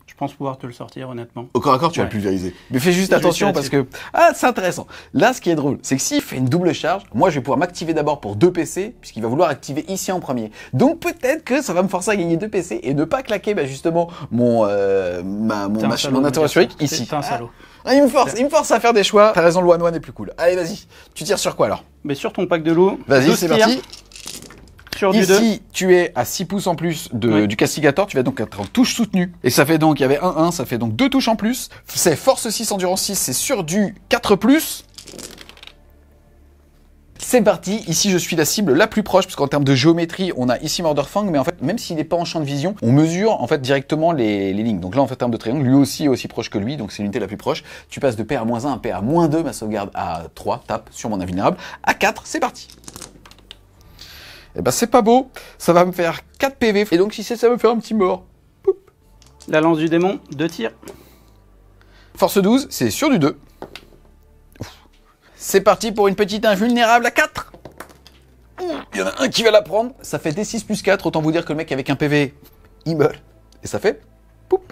Je pense pouvoir te le sortir, honnêtement. Au corps à corps, tu vas le pulvériser. Mais fais juste attention parce que... Ah, c'est intéressant. Là, ce qui est drôle, c'est que s'il fait une double charge, moi, je vais pouvoir m'activer d'abord pour 2 PC, puisqu'il va vouloir activer ici en premier. Donc, peut-être que ça va me forcer à gagner 2 PC et ne pas claquer, justement, mon intervention ici. C'est un salaud. Ah, il me force à faire des choix. T'as raison, le 1-1 est plus cool. Allez, vas-y. Tu tires sur quoi, alors? Mais sur ton pack de loup. Vas-y, c'est parti. Sur du Ici, 2. tu es à 6 pouces en plus du castigator, tu vas donc être en touche soutenue. Et ça fait donc, il y avait 1-1, ça fait donc 2 touches en plus. C'est force 6, endurance 6, c'est sur du 4+. C'est parti, ici je suis la cible la plus proche, parce qu'en termes de géométrie, on a ici Mordorfang, mais en fait, même s'il n'est pas en champ de vision, on mesure en fait directement les lignes. Donc là, en fait, en termes de triangle, lui aussi est aussi proche que lui, donc c'est l'unité la plus proche. Tu passes de PA-1 à PA-2, ma sauvegarde à 3, tape sur mon invulnérable, à 4, c'est parti. Eh ben c'est pas beau, ça va me faire 4 PV, et donc si c'est ça va me faire un petit mort. Poup. La lance du démon, 2 tirs. Force 12, c'est sur du 2. C'est parti pour une petite invulnérable à 4. Il y en a un qui va la prendre, ça fait D6 plus 4, autant vous dire que le mec avec un PV, il meurt. Et ça fait poup.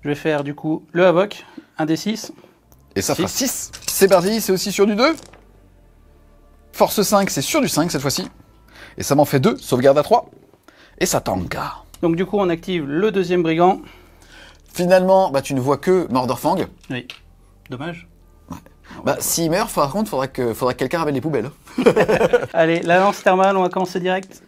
Je vais faire du coup le Havoc, un D6. Et ça fera 6. C'est parti, c'est aussi sur du 2. Force 5, c'est sur du 5 cette fois-ci. Et ça m'en fait 2, sauvegarde à 3. Et ça tanka. Donc du coup, on active le deuxième brigand. Finalement, tu ne vois que Mordorfang. Oui. Dommage. Ouais. S'il meurt, par contre, faudra que quelqu'un ramène les poubelles. Allez, la lance thermale, on va commencer direct.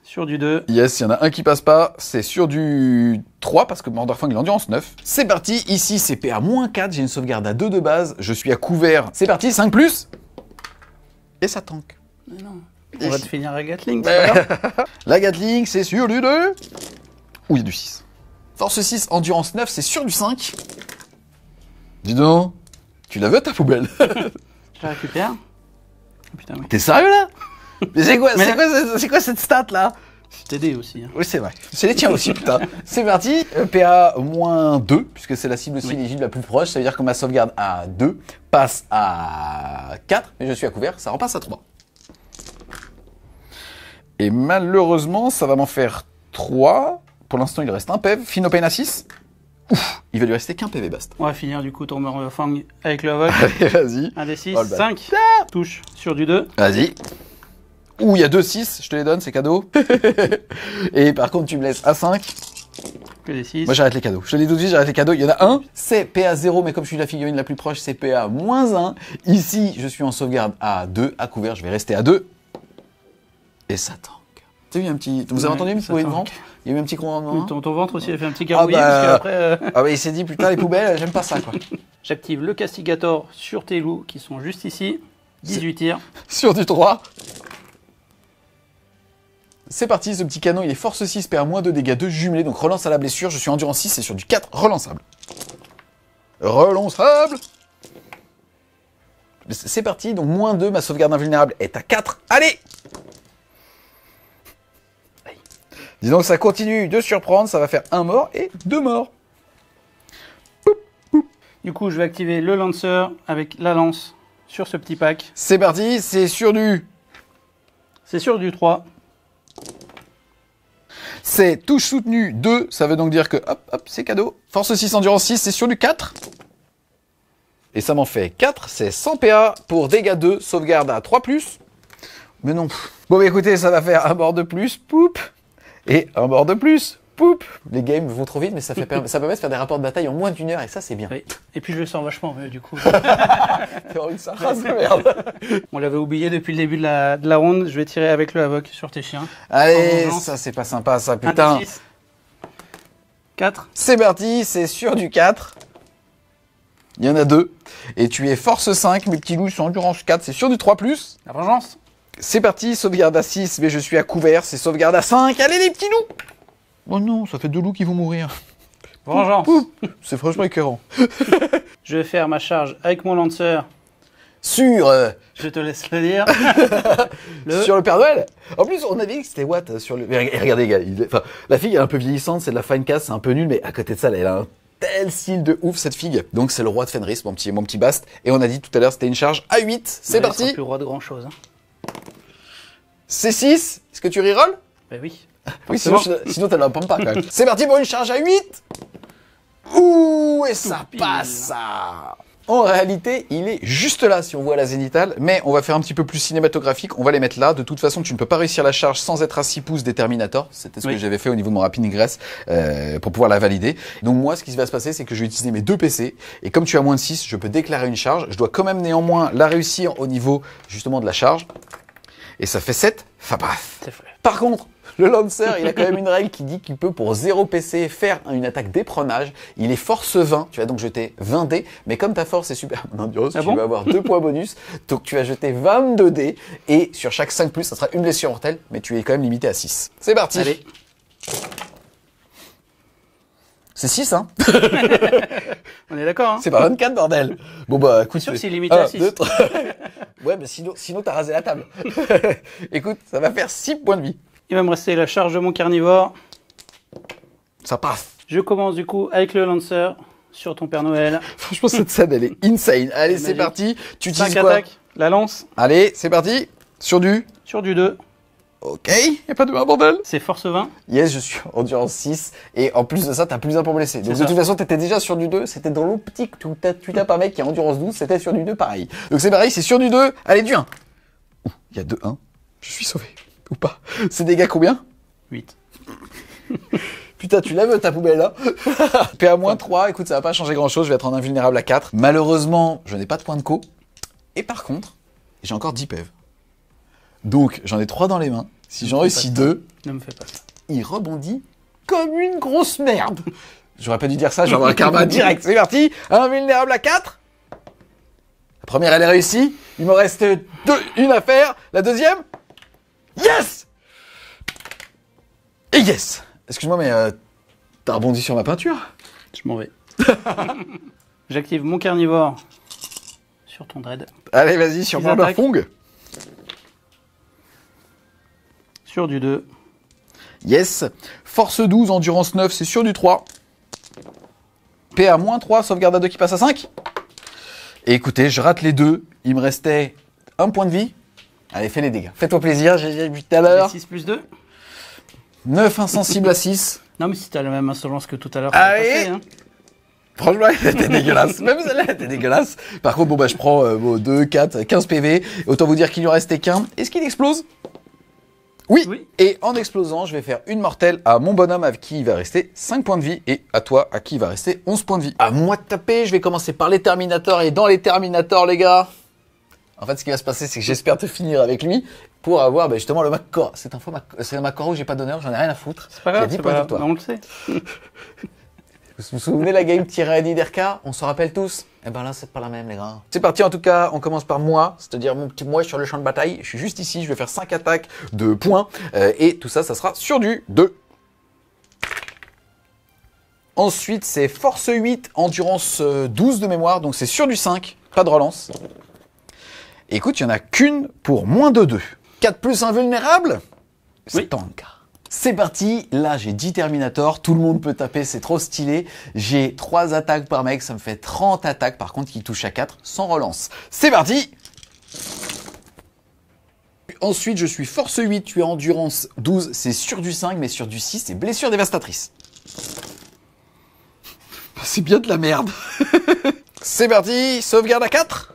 Sur du 2. Yes, il y en a un qui passe pas. C'est sur du 3, parce que Mordorfang, il est endurance 9. C'est parti, ici, c'est PA-4. J'ai une sauvegarde à 2 de base. Je suis à couvert. C'est parti, 5+. Et ça tank. Mais non. On va te finir la Gatling, c'est pas grave. La Gatling, c'est sur du 2. Ou il y a du 6. Force 6, endurance 9, c'est sur du 5. Dis donc, tu la veux ta poubelle? Je la récupère. Oh, putain, oui. T'es sérieux là? Mais c'est quoi cette stat là? Je t'ai aidé aussi. Hein. Oui, c'est vrai. C'est les tiens aussi, putain. C'est parti, PA-2, puisque c'est la cible aussi éligible la plus proche. Ça veut dire que ma sauvegarde à 2 passe à 4, mais je suis à couvert, ça repasse à 3. Et malheureusement, ça va m'en faire 3. Pour l'instant, il reste un PEV. Finopane à 6. Ouf, il va lui rester qu'un PV bast. On va finir du coup ton Mordorfang avec le Havoc. Allez, vas-y. Un des 6, Oh, 5. Touche sur du 2. Vas-y. Ouh, il y a 2-6, je te les donne, c'est cadeau. Et par contre, tu me laisses à 5. Que des 6. Moi, j'arrête les cadeaux. Je te le dis tout de suite, j'arrête les cadeaux. Il y en a un, c'est PA 0, mais comme je suis la figurine la plus proche, c'est PA moins 1. Ici, je suis en sauvegarde à 2, à couvert, je vais rester à 2. Et ça tank. Tu as vu un petit... Vous avez entendu un petit bruit de ventre? Il y a eu un petit grondement. Ton ventre aussi a fait un petit carouillet, parce qu'après... Ah bah, il s'est dit, putain, les poubelles, j'aime pas ça, quoi. J'active le castigator sur tes loups, qui sont juste ici. 18 tirs. Sur du 3. C'est parti, ce petit canon, il est force 6, PA moins 2 dégâts 2 jumelés, donc relance à la blessure. Je suis endurance 6, c'est sur du 4, relançable. Relançable. C'est parti, donc moins 2, ma sauvegarde invulnérable est à 4. Allez! Dis donc, ça continue de surprendre, ça va faire 1 mort et 2 morts. Du coup, je vais activer le lancer avec la lance sur ce petit pack. C'est parti, c'est sur du... C'est sur du 3. C'est touche soutenue 2, ça veut donc dire que, hop, hop, c'est cadeau. Force 6, endurance 6, c'est sur du 4. Et ça m'en fait 4, c'est 100 PA pour dégâts 2, sauvegarde à 3+. Mais non. Bon, bah écoutez, ça va faire un mort de plus, poup. Et un mort de plus, poup. Les games vont trop vite, mais ça permet de faire des rapports de bataille en moins d'1 heure, et ça, c'est bien. Oui. Et puis je le sens vachement mieux, du coup. T'es une sale race de merde. On l'avait oublié depuis le début de la ronde. Je vais tirer avec le Havoc sur tes chiens. Allez, ça, c'est pas sympa, ça, putain. 4. C'est parti, c'est sur du 4. Il y en a 2. Et tu es force 5, mes petits loups sont endurance 4, c'est sur du 3+. La vengeance. C'est parti, sauvegarde à 6, mais je suis à couvert, c'est sauvegarde à 5. Allez les petits loups! Oh non, ça fait 2 loups qui vont mourir. Vengeance. C'est franchement écœurant. Je vais faire ma charge avec mon lancer. Sur... Je te laisse le dire. Sur le Père Noël. En plus, on avait dit que c'était Watt sur le... Mais regardez, gars, enfin, la figue est un peu vieillissante, c'est de la fine cast, c'est un peu nul, mais à côté de ça, elle a un tel style de ouf, cette figue. Donc c'est le roi de Fenris, mon petit Bast. Et on a dit tout à l'heure, c'était une charge à 8. C'est parti. C'est plus roi de grand chose. Hein. C'est 6. Est-ce que tu rerolles? Ben oui. Oui, sinon t'as la pompe pas quand même. C'est parti pour une charge à 8. Ouh, et ça passe ça. En réalité, il est juste là si on voit la zénithale, mais on va faire un petit peu plus cinématographique, on va les mettre là. De toute façon, tu ne peux pas réussir la charge sans être à 6 pouces des Terminator. C'était ce que j'avais fait au niveau de mon rapid ingress pour pouvoir la valider. Donc moi, ce qui va se passer, c'est que je vais utiliser mes 2 PC, et comme tu as moins de 6, je peux déclarer une charge. Je dois quand même néanmoins la réussir au niveau justement de la charge. Et ça fait 7, fabaf. Par contre, le Lancer, il a quand même une règle qui dit qu'il peut pour 0 PC faire une attaque d'éperonage. Il est force 20, tu vas donc jeter 20 dés, mais comme ta force est super endurance, tu vas avoir 2 points bonus, donc tu vas jeter 22 dés, et sur chaque 5+, ça sera une blessure mortelle, mais tu es quand même limité à 6. C'est parti. Allez. C'est 6, hein. On est d'accord, hein. C'est pas 24, bordel. Bon bah, écoute, c'est sûr que c'est limité à 6. 2, 3... Ouais, mais sinon t'as rasé la table. Écoute, ça va faire 6 points de vie. Il va me rester la charge de mon carnivore. Ça passe. Je commence du coup avec le Lancer sur ton Père Noël. Franchement, cette scène, elle est insane. Allez, c'est parti. Tu utilises 5 quoi? attaques, la lance. Allez, c'est parti. Sur du... Sur du 2. Ok, y'a pas de 1, bordel. C'est force 20. Yes, je suis endurance 6. Et en plus de ça, t'as plus 1 pour blesser. Donc de toute façon, t'étais déjà sur du 2. C'était dans l'optique. Tu tapes un mec qui a endurance 12. C'était sur du 2, pareil. Donc c'est pareil, c'est sur du 2. Allez, du 1. Ouh, il y a 2-1. Je suis sauvé. Ou pas. C'est dégâts combien? 8. Putain, tu lèves ta poubelle là. PA-3, écoute, ça va pas changer grand chose. Je vais être en invulnérable à 4. Malheureusement, je n'ai pas de point de co. Et par contre, j'ai encore 10 PEV. Donc, j'en ai 3 dans les mains. Si j'en réussis 2, ne me fais pas ça. Il rebondit comme une grosse merde. J'aurais pas dû dire ça, je vais avoir un karma direct. C'est parti. Invulnérable à 4. La première, elle est réussie. Il me reste une à faire. La deuxième. Yes. Et yes. Excuse-moi, mais t'as rebondi sur ma peinture? Je m'en vais. J'active mon carnivore sur ton dread. Allez, vas-y, sur mon Fong. Sur du 2. Yes. Force 12, endurance 9, c'est sur du 3. PA-3, sauvegarde à 2 qui passe à 5. Et écoutez, je rate les 2. Il me restait 1 point de vie. Allez, fais les dégâts. Fais-toi plaisir, j'ai vu tout à l'heure. 6 plus 2. 9 insensible à 6. Non, mais si t'as la même insolence que tout à l'heure. Allez, hein. Franchement, elle était dégueulasse. Même celle-là, elle était dégueulasse. Par contre, bon, bah, je prends 2, 4, 15 PV. Autant vous dire qu'il lui en restait qu'un. Est-ce qu'il explose? Oui. Oui. Et en explosant, je vais faire une mortelle à mon bonhomme à qui il va rester 5 points de vie et à toi à qui il va rester 11 points de vie. À moi de taper, je vais commencer par les Terminators et dans les Terminators les gars. En fait ce qui va se passer c'est que j'espère te finir avec lui pour avoir justement le Macor. C'est un Macor où j'ai pas d'honneur, j'en ai rien à foutre. C'est pas grave, J'ai 10 c'est points pas de grave. victoire. On le sait. Vous vous souvenez la game Tyranny d'Erka? On se rappelle tous? Eh ben là, c'est pas la même, les gars. C'est parti, en tout cas, on commence par moi, c'est-à-dire mon petit moi sur le champ de bataille. Je suis juste ici, je vais faire 5 attaques de points, et tout ça, ça sera sur du 2. Ensuite, c'est force 8, endurance 12 de mémoire, donc c'est sur du 5, pas de relance. Et écoute, il n'y en a qu'une pour moins de 2. 4 plus invulnérable? C'est Oui. tank. C'est parti, là j'ai 10 Terminators, tout le monde peut taper, c'est trop stylé. J'ai 3 attaques par mec, ça me fait 30 attaques par contre qui touchent à 4 sans relance. C'est parti! Ensuite je suis force 8, tu es endurance 12, c'est sur du 5 mais sur du 6, c'est blessure dévastatrice. C'est bien de la merde. C'est parti, sauvegarde à 4.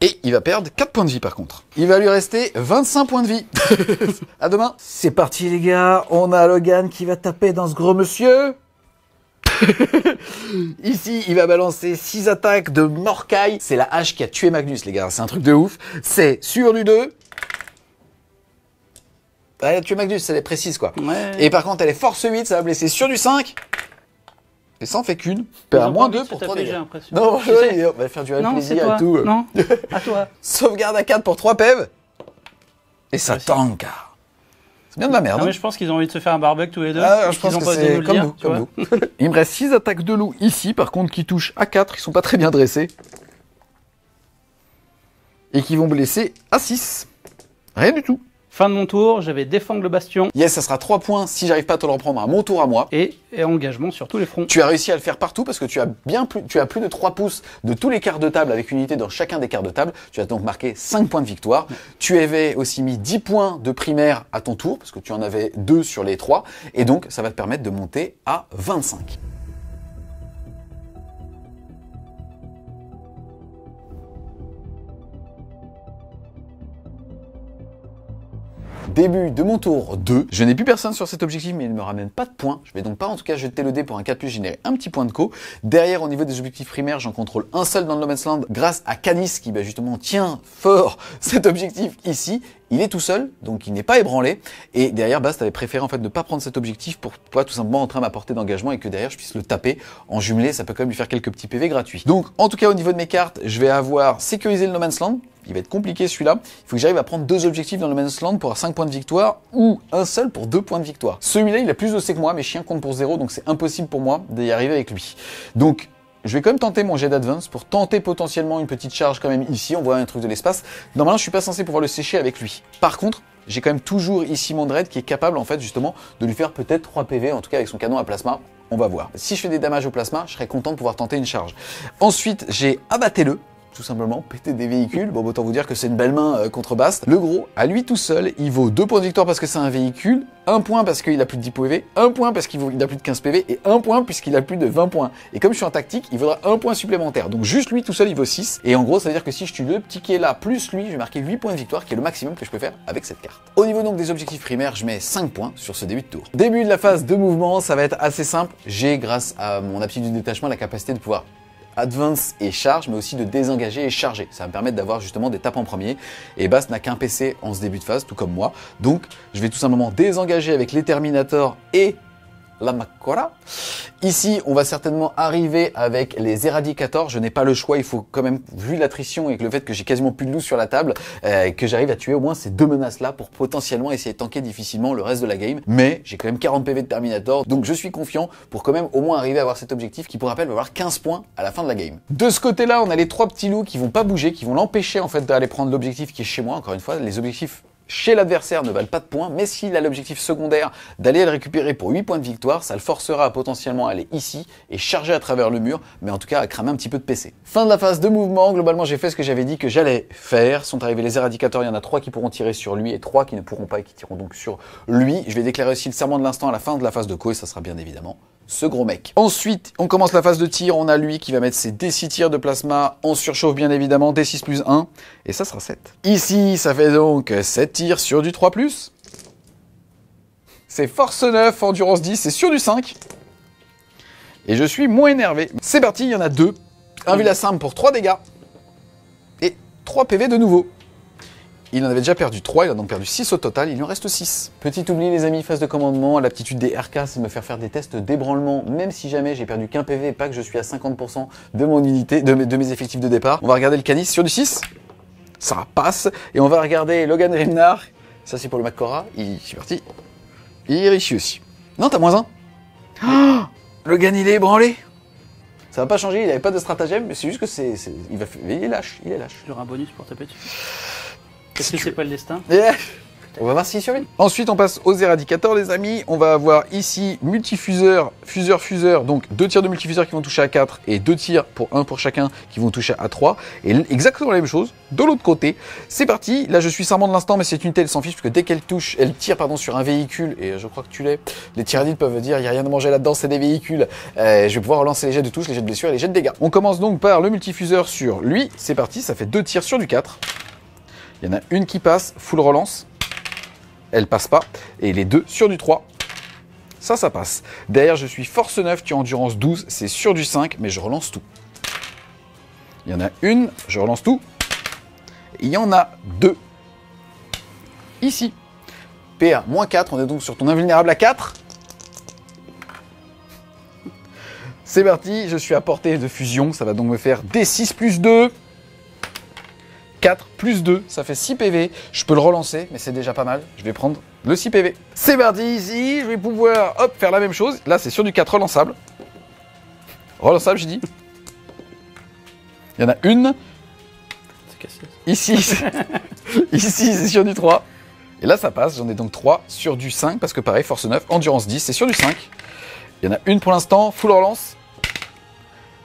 Et il va perdre 4 points de vie par contre. Il va lui rester 25 points de vie. À demain. C'est parti les gars, on a Logan qui va taper dans ce gros monsieur. Ici, il va balancer 6 attaques de Morkai. C'est la hache qui a tué Magnus les gars, c'est un truc de ouf. C'est sur du 2. Elle a tué Magnus, elle est précise quoi. Ouais. Et par contre, elle est force 8, ça va blesser sur du 5. Et ça en fait qu'une. Perd à moins 2 pour 3 J'ai dégâts. l'impression. Non, Tu sais. on va faire durer le Non, c'est plaisir toi. et tout. Non, à toi. Sauvegarde à 4 pour 3 PEV. Et ça Merci. tank. C'est bien de la merde. Non, hein. mais je pense qu'ils ont envie de se faire un barbecue tous les deux. Ah, et je pense qu'ils ont que pas osé c'est nous le comme dire, nous, tu comme vois. nous. Il me reste 6 attaques de loup ici, par contre, qui touchent à 4. Ils sont pas très bien dressés. Et qui vont blesser à 6. Rien du tout. Fin de mon tour, j'avais défendre le bastion Yes, ça sera 3 points si j'arrive pas à te le reprendre à mon tour à moi. et engagement sur tous les fronts. Tu as réussi à le faire partout parce que tu as plus de 3 pouces de tous les quarts de table avec une unité dans chacun des quarts de table. Tu as donc marqué 5 points de victoire. Tu avais aussi mis 10 points de primaire à ton tour parce que tu en avais 2 sur les 3. Et donc, ça va te permettre de monter à 25. Début de mon tour 2. Je n'ai plus personne sur cet objectif, mais il ne me ramène pas de points. Je vais donc pas en tout cas jeter le dé pour un 4+, générer un petit point de co. Derrière, au niveau des objectifs primaires, j'en contrôle un seul dans le No Man's Land grâce à Canis qui justement tient fort cet objectif ici. Il est tout seul, donc il n'est pas ébranlé. Et derrière, Bast avait préféré en fait ne pas prendre cet objectif pour pas tout simplement entrer à ma portée d'engagement et que derrière je puisse le taper en jumelé. Ça peut quand même lui faire quelques petits PV gratuits. Donc en tout cas au niveau de mes cartes, je vais avoir sécurisé le No Man's Land. Il va être compliqué celui-là. Il faut que j'arrive à prendre 2 objectifs dans le No Man's Land pour avoir 5 points de victoire ou un seul pour 2 points de victoire. Celui-là, il a plus d'OC que moi, mes chiens comptent pour 0, donc c'est impossible pour moi d'y arriver avec lui. Donc je vais quand même tenter mon jet d'advance pour tenter potentiellement une petite charge quand même ici. On voit un truc de l'espace. Normalement, je suis pas censé pouvoir le sécher avec lui. Par contre, j'ai quand même toujours ici mon Dread qui est capable en fait justement de lui faire peut-être 3 PV, en tout cas avec son canon à plasma. On va voir. Si je fais des damages au plasma, je serais content de pouvoir tenter une charge. Ensuite, j'ai abattez-le. Tout simplement, péter des véhicules. Bon, autant vous dire que c'est une belle main contre Bast. Le gros, à lui tout seul, il vaut 2 points de victoire parce que c'est un véhicule, 1 point parce qu'il a plus de 10 PV, 1 point parce qu'il a plus de 15 PV et 1 point puisqu'il a plus de 20 points. Et comme je suis en tactique, il vaudra 1 point supplémentaire. Donc juste lui tout seul, il vaut 6. Et en gros, ça veut dire que si je tue le petit qui est là, plus lui, je vais marquer 8 points de victoire, qui est le maximum que je peux faire avec cette carte. Au niveau donc des objectifs primaires, je mets 5 points sur ce début de tour. Début de la phase de mouvement, ça va être assez simple. J'ai, grâce à mon aptitude de détachement, la capacité de pouvoir advance et charge, mais aussi de désengager et charger. Ça va me permettre d'avoir justement des tapes en premier. Et Bast n'a qu'un PC en ce début de phase, tout comme moi. Donc, je vais tout simplement désengager avec les Terminators et la Makora. Ici, on va certainement arriver avec les Eradicators. Je n'ai pas le choix. Il faut quand même, vu l'attrition et que le fait que j'ai quasiment plus de loups sur la table, que j'arrive à tuer au moins ces 2 menaces-là pour potentiellement essayer de tanker difficilement le reste de la game. Mais j'ai quand même 40 PV de Terminator, donc je suis confiant pour quand même au moins arriver à avoir cet objectif qui, pour rappel, va avoir 15 points à la fin de la game. De ce côté-là, on a les 3 petits loups qui vont pas bouger, qui vont l'empêcher en fait d'aller prendre l'objectif qui est chez moi. Encore une fois, les objectifs chez l'adversaire ne valent pas de points, mais s'il a l'objectif secondaire d'aller le récupérer pour 8 points de victoire, ça le forcera à potentiellement aller ici et charger à travers le mur, mais en tout cas à cramer un petit peu de PC. Fin de la phase de mouvement, globalement j'ai fait ce que j'avais dit que j'allais faire. Sont arrivés les Eradicators, il y en a 3 qui pourront tirer sur lui et 3 qui ne pourront pas et qui tireront donc sur lui. Je vais déclarer aussi le serment de l'instant à la fin de la phase de co et ça sera bien évidemment ce gros mec. Ensuite, on commence la phase de tir, on a lui qui va mettre ses D6 tirs de plasma en surchauffe bien évidemment, D6 plus 1, et ça sera 7. Ici, ça fait donc 7 tirs sur du 3+. c'est force 9, endurance 10, c'est sur du 5. Et je suis moins énervé. C'est parti, il y en a 2. Un Vilassim pour 3 dégâts. Et 3 PV de nouveau. Il en avait déjà perdu 3, il a donc perdu 6 au total, il lui en reste 6. Petit oubli les amis, phase de commandement, l'aptitude des RK, c'est de me faire des tests d'ébranlement, même si jamais j'ai perdu qu'un PV et pas que je suis à 50% de mon unité, de mes effectifs de départ. On va regarder le Canis sur du 6, ça passe, et on va regarder Logan Rimnar, ça c'est pour le Makora, c'est parti, il réussit aussi. Non, t'as moins 1. Oh, Logan il est ébranlé. Ça va pas changer, il avait pas de stratagème, mais c'est juste que il est lâche, il est lâche. J'aurai un bonus pour taper dessus. Est-ce que c'est pas le destin? Yeah. On va voir s'il survit. Ensuite, on passe aux éradicateurs, les amis. On va avoir ici multifuseur, fuseur, donc 2 tirs de multifuseur qui vont toucher à 4 et 2 tirs pour 1 pour chacun qui vont toucher à 3. Et exactement la même chose de l'autre côté. C'est parti. Là, je suis serment de l'instant, mais cette unité, elle s'en fiche, parce que dès qu'elle touche, elle tire sur un véhicule, et je crois que tu l'es. Les tyranides peuvent dire, il n'y a rien à manger là-dedans, c'est des véhicules. Je vais pouvoir relancer les jets de touche, les jets de blessure et les jets de dégâts. On commence donc par le multifuseur sur lui. C'est parti, ça fait 2 tirs sur du 4. Il y en a une qui passe, full relance. Elle passe pas. Et les 2 sur du 3. Ça passe. Derrière, je suis force 9, tu as endurance 12. C'est sur du 5, mais je relance tout. Il y en a une, je relance tout. Et il y en a 2. Ici. PA, moins 4. On est donc sur ton invulnérable à 4. C'est parti, je suis à portée de fusion. Ça va donc me faire D6 plus 2. 4 plus 2, ça fait 6 PV. Je peux le relancer, mais c'est déjà pas mal. Je vais prendre le 6 PV. C'est parti ici, je vais pouvoir faire la même chose. Là, c'est sur du 4 relançable. Relançable, j'ai dit. Il y en a une. C'est cassé. Ici, ici c'est sur du 3. Et là, ça passe. J'en ai donc 3 sur du 5, parce que pareil, force 9, endurance 10, c'est sur du 5. Il y en a une pour l'instant, full relance.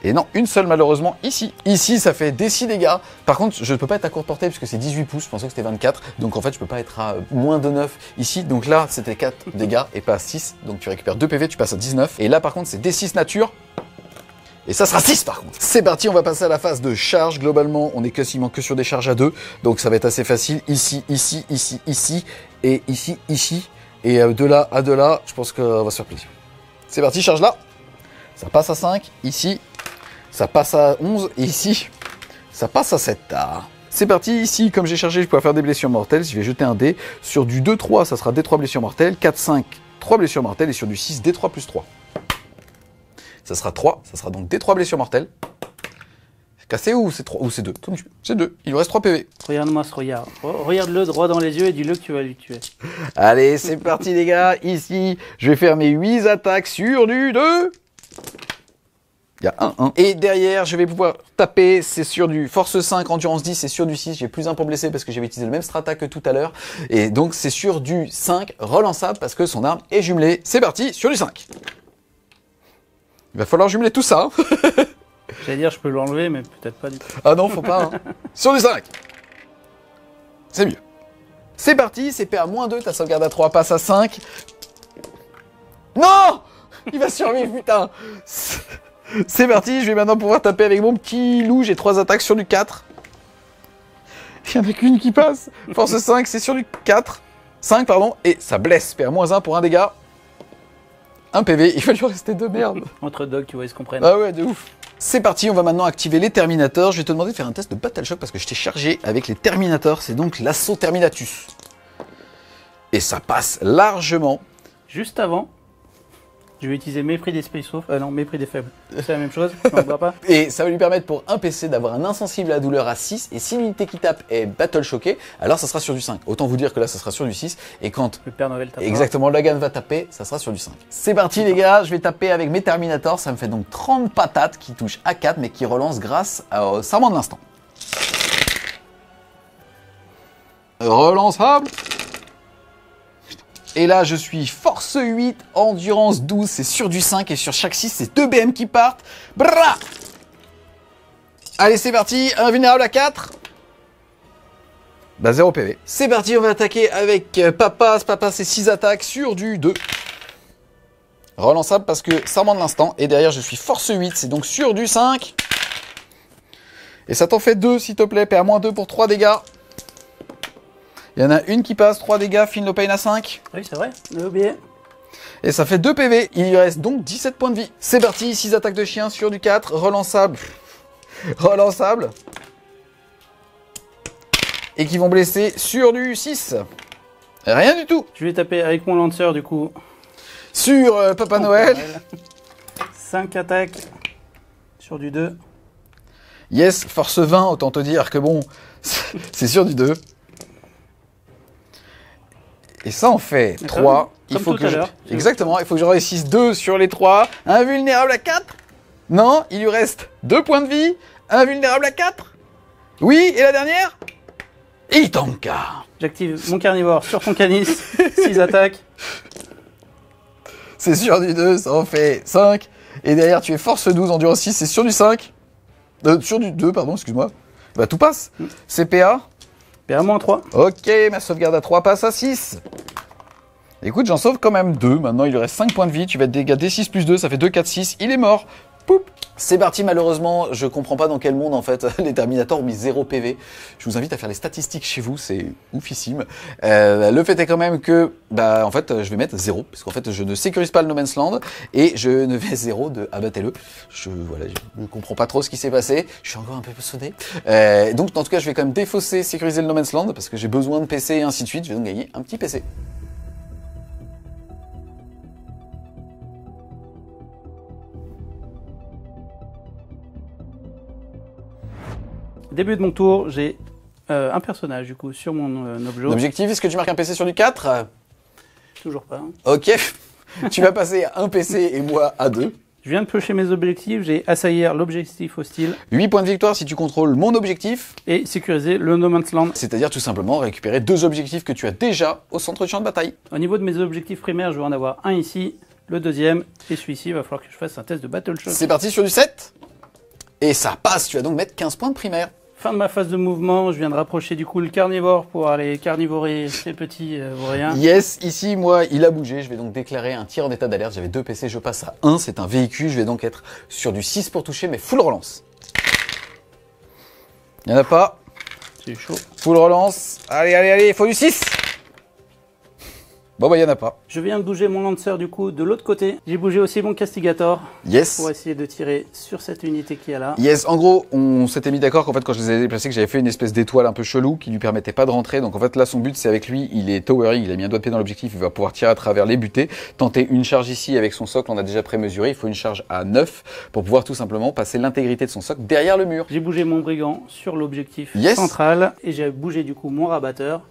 Et non, une seule malheureusement ici. Ici, ça fait des 6 dégâts. Par contre, je ne peux pas être à courte portée puisque c'est 18 pouces. Je pensais que c'était 24. Donc en fait, je peux pas être à moins de 9 ici. Donc là, c'était 4 dégâts et pas 6. Donc tu récupères 2 PV, tu passes à 19. Et là, par contre, c'est D6 nature. Et ça sera 6 par contre. C'est parti, on va passer à la phase de charge. Globalement, on est quasiment que sur des charges à 2. Donc ça va être assez facile. Ici, ici, ici, ici. Et ici, ici. Et de là à de là, je pense qu'on va se faire plaisir. C'est parti, charge là. Ça passe à 5. Ici. Ça passe à 11, et ici, ça passe à 7. Ah. C'est parti, ici, comme j'ai chargé, je peux faire des blessures mortelles. Je vais jeter un dé. Sur du 2-3, ça sera D3 blessures mortelles. 4-5, 3 blessures mortelles. Et sur du 6, D3 plus 3. Ça sera 3, ça sera donc D3 blessures mortelles. C'est cassé ou c'est 3 ou c'est 2 comme tu veux. C'est 2, il lui reste 3 PV. Regarde-moi ce regard. Regarde-le droit dans les yeux et dis-le que tu vas lui tuer. Allez, c'est parti les gars. Ici, je vais faire mes 8 attaques sur du 2. Il y a 1. Et derrière, je vais pouvoir taper, c'est sur du force 5, endurance 10, c'est sur du 6. J'ai plus 1 pour blesser parce que j'avais utilisé le même strata que tout à l'heure. Et donc, c'est sur du 5, relançable parce que son arme est jumelée. C'est parti, sur du 5. Il va falloir jumeler tout ça. J'allais dire, je peux l'enlever, mais peut-être pas du tout. Ah non, faut pas. Hein. Sur du 5. C'est mieux. C'est parti, c'est PA-2, ta sauvegarde à 3 passe à 5. Non! Il va survivre, putain. C'est parti, je vais maintenant pouvoir taper avec mon petit loup. J'ai 3 attaques sur du 4. Il n'y en a qu'une qui passe. Force 5, c'est sur du 4. 5, pardon. Et ça blesse. PA-1 pour un dégât. 1 PV. Il va lui rester 2, merde. Entre dogs, tu vois, ils se comprennent. Ah ouais, de ouf. C'est parti, on va maintenant activer les Terminators. Je vais te demander de faire un test de Battle Shock parce que je t'ai chargé avec les Terminators. C'est donc l'assaut Terminatus. Et ça passe largement. Juste avant, je vais utiliser mépris des Space Wolf. Non, mépris des faibles. C'est la même chose, on ne voit pas. Et ça va lui permettre pour un PC d'avoir un insensible à la douleur à 6. Et si l'unité qui tape est battle choquée, alors ça sera sur du 5. Autant vous dire que là, ça sera sur du 6. Et quand le Père Noël tapera. Exactement, Logan va taper, ça sera sur du 5. C'est parti les gars, je vais taper avec mes Terminators. Ça me fait donc 30 patates qui touchent à 4 mais qui relancent grâce au serment de l'instant. Relançable. Et là, je suis force 8, endurance 12, c'est sur du 5. Et sur chaque 6, c'est 2 BM qui partent. Bra! Allez, c'est parti. Invulnérable à 4. Bah, 0 PV. C'est parti, on va attaquer avec Papas. Papas, c'est 6 attaques sur du 2. Relançable parce que serment de l'instant. Et derrière, je suis force 8, c'est donc sur du 5. Et ça t'en fait 2, s'il te plaît. PA-2 pour 3 dégâts. Il y en a une qui passe, 3 dégâts, Feel No Pain à 5. Oui, c'est vrai, j'ai oublié. Et ça fait 2 PV. Il lui reste donc 17 points de vie. C'est parti, 6 attaques de chien sur du 4. Relançable. Relançable. Et qui vont blesser sur du 6. Rien du tout. Je vais taper avec mon lanceur du coup. Sur Papa Noël. 5 attaques sur du 2. Yes, force 20, autant te dire que bon, c'est sur du 2. Et ça en fait 3. Il faut que Exactement, il faut que je réussisse 2 sur les 3. Invulnérable à 4. Non, il lui reste 2 points de vie. Invulnérable à 4. Oui, et la dernière Itanka. J'active mon carnivore sur ton canis. 6 attaques. C'est sur du 2, ça en fait 5. Et derrière, tu es force 12, endurance 6, c'est sur du 5. Sur du 2, pardon, excuse-moi. Bah, tout passe. CPA. PA-3. Ok, ma sauvegarde à 3 passe à 6. Écoute, j'en sauve quand même 2. Maintenant, il lui reste 5 points de vie. Tu vas être dégâts D6 plus 2, ça fait 2, 4, 6. Il est mort. Poup. C'est parti, malheureusement, je comprends pas dans quel monde en fait les Terminators ont mis 0 PV. Je vous invite à faire les statistiques chez vous, c'est oufissime. Le fait est quand même que, bah en fait, je vais mettre 0, parce qu'en fait, je ne sécurise pas le No Man's Land, et je ne vais 0 de abattez-le. Je ne comprends pas trop ce qui s'est passé, je suis encore un peu sonné. Donc en tout cas, je vais quand même défausser, sécuriser le No Man's Land, parce que j'ai besoin de PC et ainsi de suite, je vais donc gagner un petit PC. Début de mon tour, j'ai un personnage du coup sur mon objet. L'objectif, est-ce que tu marques un PC sur du 4 ? Toujours pas. Ok, tu vas passer à un PC et moi à 2. Je viens de piocher mes objectifs, j'ai assaillir l'objectif hostile. 8 points de victoire si tu contrôles mon objectif. Et sécuriser le No Man's Land. C'est-à-dire tout simplement récupérer 2 objectifs que tu as déjà au centre de champ de bataille. Au niveau de mes objectifs primaires, je vais en avoir un ici, le deuxième, et celui-ci, il va falloir que je fasse un test de Battle Shock. C'est parti sur du 7. Et ça passe, tu vas donc mettre 15 points de primaire. Fin de ma phase de mouvement, je viens de rapprocher du coup le carnivore pour aller carnivorer ces petits vauriens. Yes, ici, moi, il a bougé. Je vais donc déclarer un tir en état d'alerte. J'avais 2 PC, je passe à 1. C'est un véhicule. Je vais donc être sur du 6 pour toucher, mais full relance. Il n'y en a pas. C'est chaud. Full relance. Allez, allez, allez, il faut du 6. Bon, bah, il n'y en a pas. Je viens de bouger mon lanceur du coup de l'autre côté. J'ai bougé aussi mon castigator. Yes. Pour essayer de tirer sur cette unité qui est là. Yes, en gros, on s'était mis d'accord qu'en fait, quand je les ai déplacés, que j'avais fait une espèce d'étoile un peu chelou qui lui permettait pas de rentrer. Donc en fait, là, son but, c'est avec lui, il est towering, il a mis un doigt de pied dans l'objectif, il va pouvoir tirer à travers les butées, tenter une charge ici avec son socle, on a déjà prémesuré, il faut une charge à 9 pour pouvoir tout simplement passer l'intégrité de son socle derrière le mur. J'ai bougé mon brigand sur l'objectif Yes. central et j'ai bougé du coup mon rabatteur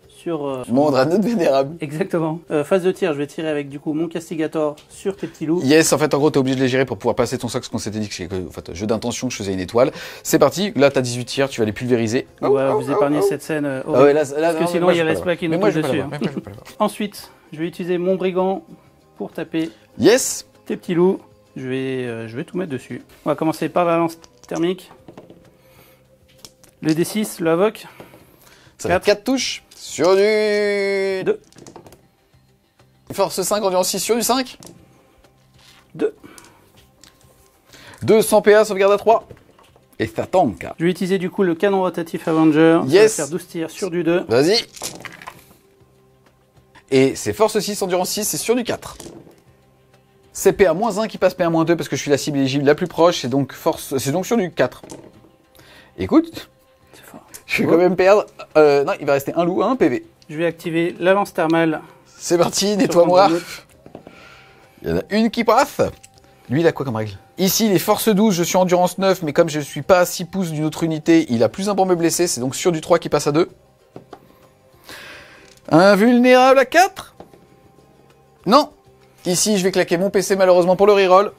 sur... Mon Draenei vénérable. Exactement. Phase de tir, je vais tirer avec du coup mon castigator sur tes petits loups. Yes, en fait, en gros, t'es obligé de les gérer pour pouvoir passer ton socle, parce qu'on s'était dit que c'est en fait, jeu d'intention que je faisais une étoile. C'est parti, là, t'as 18 tirs, tu vas les pulvériser. On va vous épargner cette scène horrible. Ah ouais, là, Parce que sinon, il y a l'esplat qui nous moi, tombe dessus. Ensuite, je vais utiliser mon brigand pour taper Yes. tes petits loups. Je vais tout mettre dessus. On va commencer par la lance thermique. Le D6, le Havoc. Ça fait 4 touches. Sur du 2. Force 5, endurance 6 sur du 5. 2. 200 PA, sauvegarde à 3. Et ça tank. Je vais utiliser du coup le canon rotatif Avenger. Yes. Ça va faire 12 tirs sur du 2. Vas-y. Et c'est force 6, endurance 6, c'est sur du 4. C'est PA-1 qui passe PA-2 parce que je suis la cible éligible la plus proche, c'est donc sur du 4. Écoute, C'est fort. je vais quand même perdre. Non, il va rester un loup à 1 PV. Je vais activer la lance thermale. C'est parti, nettoie-moi. Il y en a une qui passe. Lui, il a quoi comme règle? Ici, il est force 12, je suis endurance 9, mais comme je suis pas à 6 pouces d'une autre unité, il a plus un pour me blesser, c'est donc sur du 3 qui passe à 2. Invulnérable à 4. Non. Ici, je vais claquer mon PC malheureusement pour le reroll.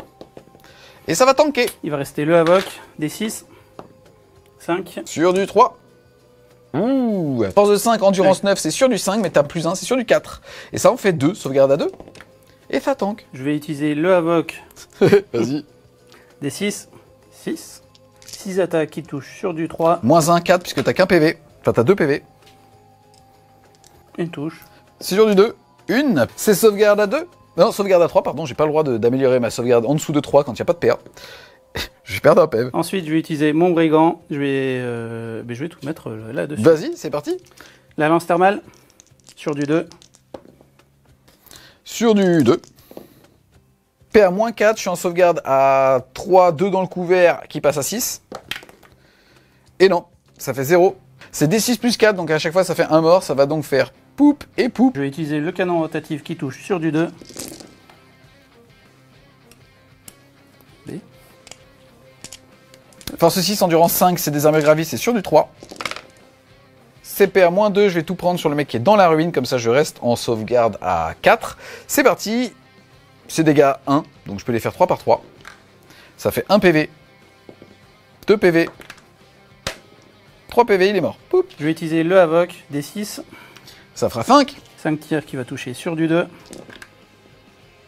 Et ça va tanker. Il va rester le Havoc, D6. 5. Sur du 3. Ouh. Force de 5, endurance 9, c'est sur du 5, mais t'as plus 1, c'est sur du 4. Et ça en fait 2, sauvegarde à 2. Et ça tank. Je vais utiliser le Havoc, Vas-y. D6. 6. 6 attaques qui touchent sur du 3. Moins 1, 4, puisque t'as qu'un PV. Enfin, t'as 2 PV. Une touche. C'est sur du 2. Une. C'est sauvegarde à 2. Non, sauvegarde à 3, pardon, j'ai pas le droit d'améliorer ma sauvegarde en dessous de 3 quand il n'y a pas de PA. Je vais perdre un PV. Ensuite, je vais utiliser mon brigand. Je vais tout mettre là-dessus. Vas-y, c'est parti. La lance thermale, sur du 2. Sur du 2. PA-4, je suis en sauvegarde à 3, 2 dans le couvert qui passe à 6. Et non, ça fait 0. C'est D6 plus 4, donc à chaque fois ça fait un mort, ça va donc faire poup et poup. Je vais utiliser le canon rotatif qui touche sur du 2. B. Force 6, endurance 5, c'est des armures gravis, c'est sur du 3. CPA-2, je vais tout prendre sur le mec qui est dans la ruine, comme ça je reste en sauvegarde à 4. C'est parti. C'est dégâts 1, donc je peux les faire 3 par 3. Ça fait 1 PV, 2 PV, 3 PV, il est mort. Poup. Je vais utiliser le Havoc, D6. Ça fera 5. 5 tirs qui va toucher sur du 2.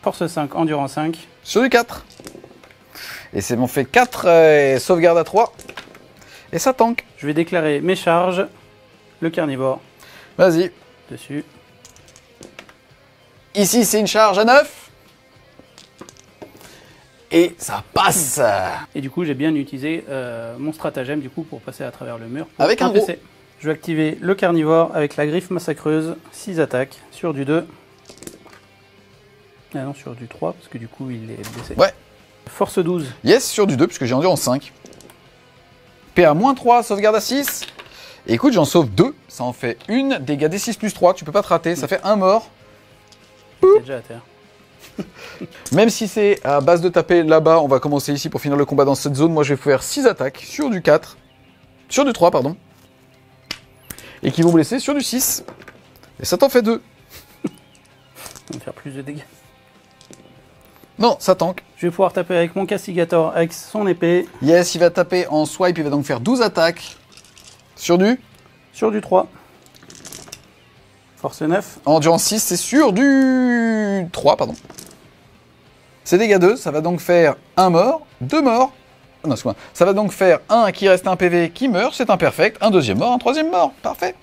Force 5, endurance 5. Sur du 4. Et c'est bon, fait 4 sauvegarde à 3. Et ça tank. Je vais déclarer mes charges. Le carnivore. Vas-y. Dessus. Ici, c'est une charge à 9. Et ça passe. Et du coup, j'ai bien utilisé mon stratagème du coup, pour passer à travers le mur. Pour Avec un gros. PC. Je vais activer le carnivore avec la griffe massacreuse. 6 attaques sur du 2. Ah non, sur du 3, parce que du coup, il est blessé. Ouais. Force 12. Yes, sur du 2, puisque j'ai endurance 5. PA-3, sauvegarde à 6. Et écoute, j'en sauve 2. Ça en fait 1. Dégâts D6 plus 3, tu peux pas te rater. Ça fait 1 mort. Il est déjà à terre. Même si c'est à base de taper là-bas, on va commencer ici pour finir le combat dans cette zone. Moi, je vais faire 6 attaques sur du 4. Sur du 3, pardon. Et qui vont blesser sur du 6. Et ça t'en fait 2. On va faire plus de dégâts. Non, ça tank. Je vais pouvoir taper avec mon castigator avec son épée. Yes, il va taper en swipe, il va donc faire 12 attaques. Sur du Sur du 3. Force 9. endurance 6, c'est sur du 3, pardon. C'est dégâts 2, ça va donc faire 1 mort, 2 morts. Non, excuse-moi. Ça va donc faire 1 qui reste un PV qui meurt, c'est imperfect. Un deuxième mort, un troisième mort. Parfait.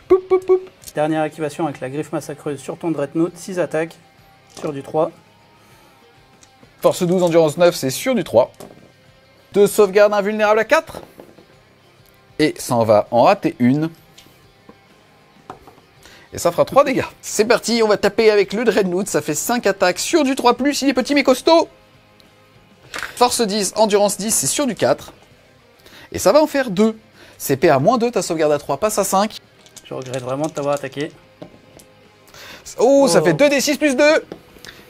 Poup, poup, poup. Dernière activation avec la griffe massacreuse sur ton Dreadnought. 6 attaques sur du 3. Force 12, endurance 9, c'est sur du 3. 2 sauvegardes invulnérables à 4. Et ça en va en rater une. Et ça fera 3 dégâts. C'est parti, on va taper avec le Dreadnought. Ça fait 5 attaques sur du 3+. Il est petit mais costaud. Force 10, endurance 10, c'est sur du 4. Et ça va en faire 2. CP à -2, ta sauvegarde à 3 passe à 5. Je regrette vraiment de t'avoir attaqué. Oh, ça Oh. fait 2d6 plus 2.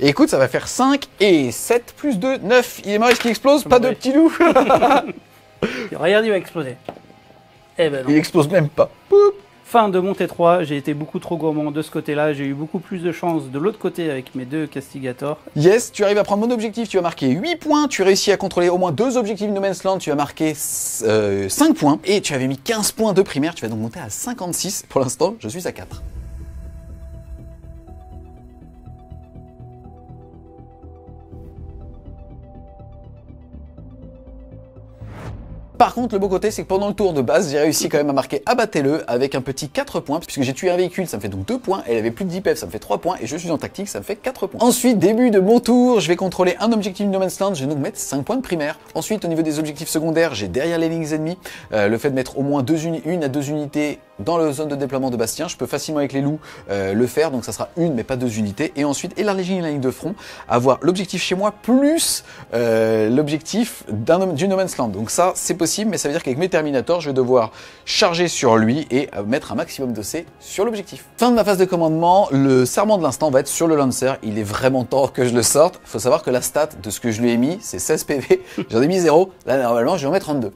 Et écoute, ça va faire 5 et 7 plus 2, 9. Il est mort, est-ce qu'il explose? Pas de Ouais. petit loup. Regarde, il va exploser. Eh ben non. Il explose même pas. Fin de mon T3, j'ai été beaucoup trop gourmand de ce côté-là. J'ai eu beaucoup plus de chance de l'autre côté avec mes 2 castigators. Yes, tu arrives à prendre mon objectif, tu as marqué 8 points, tu réussis à contrôler au moins 2 objectifs No Man's Land, tu as marqué 5 points, et tu avais mis 15 points de primaire, tu vas donc monter à 56. Pour l'instant, je suis à 4. Par contre, le beau côté, c'est que pendant le tour de base, j'ai réussi quand même à marquer abattez-le avec un petit 4 points, puisque j'ai tué un véhicule, ça me fait donc 2 points, elle avait plus de 10 PF, ça me fait 3 points, et je suis en tactique, ça me fait 4 points. Ensuite, début de mon tour, je vais contrôler un objectif No Man's Land, je vais donc mettre 5 points de primaire. Ensuite, au niveau des objectifs secondaires, j'ai derrière les lignes ennemies, le fait de mettre au moins 1 à 2 unités dans la zone de déploiement de Bastien, je peux facilement avec les loups le faire, donc ça sera 1 mais pas 2 unités. Et ensuite, élargir la ligne de front, avoir l'objectif chez moi plus l'objectif du No Man's Land. Donc ça, c'est possible, mais ça veut dire qu'avec mes Terminators, je vais devoir charger sur lui et mettre un maximum de C sur l'objectif. Fin de ma phase de commandement, le serment de l'instant va être sur le Lancer. Il est vraiment temps que je le sorte. Il faut savoir que la stat de ce que je lui ai mis, c'est 16 PV. J'en ai mis 0. Là, normalement, je vais en mettre 32.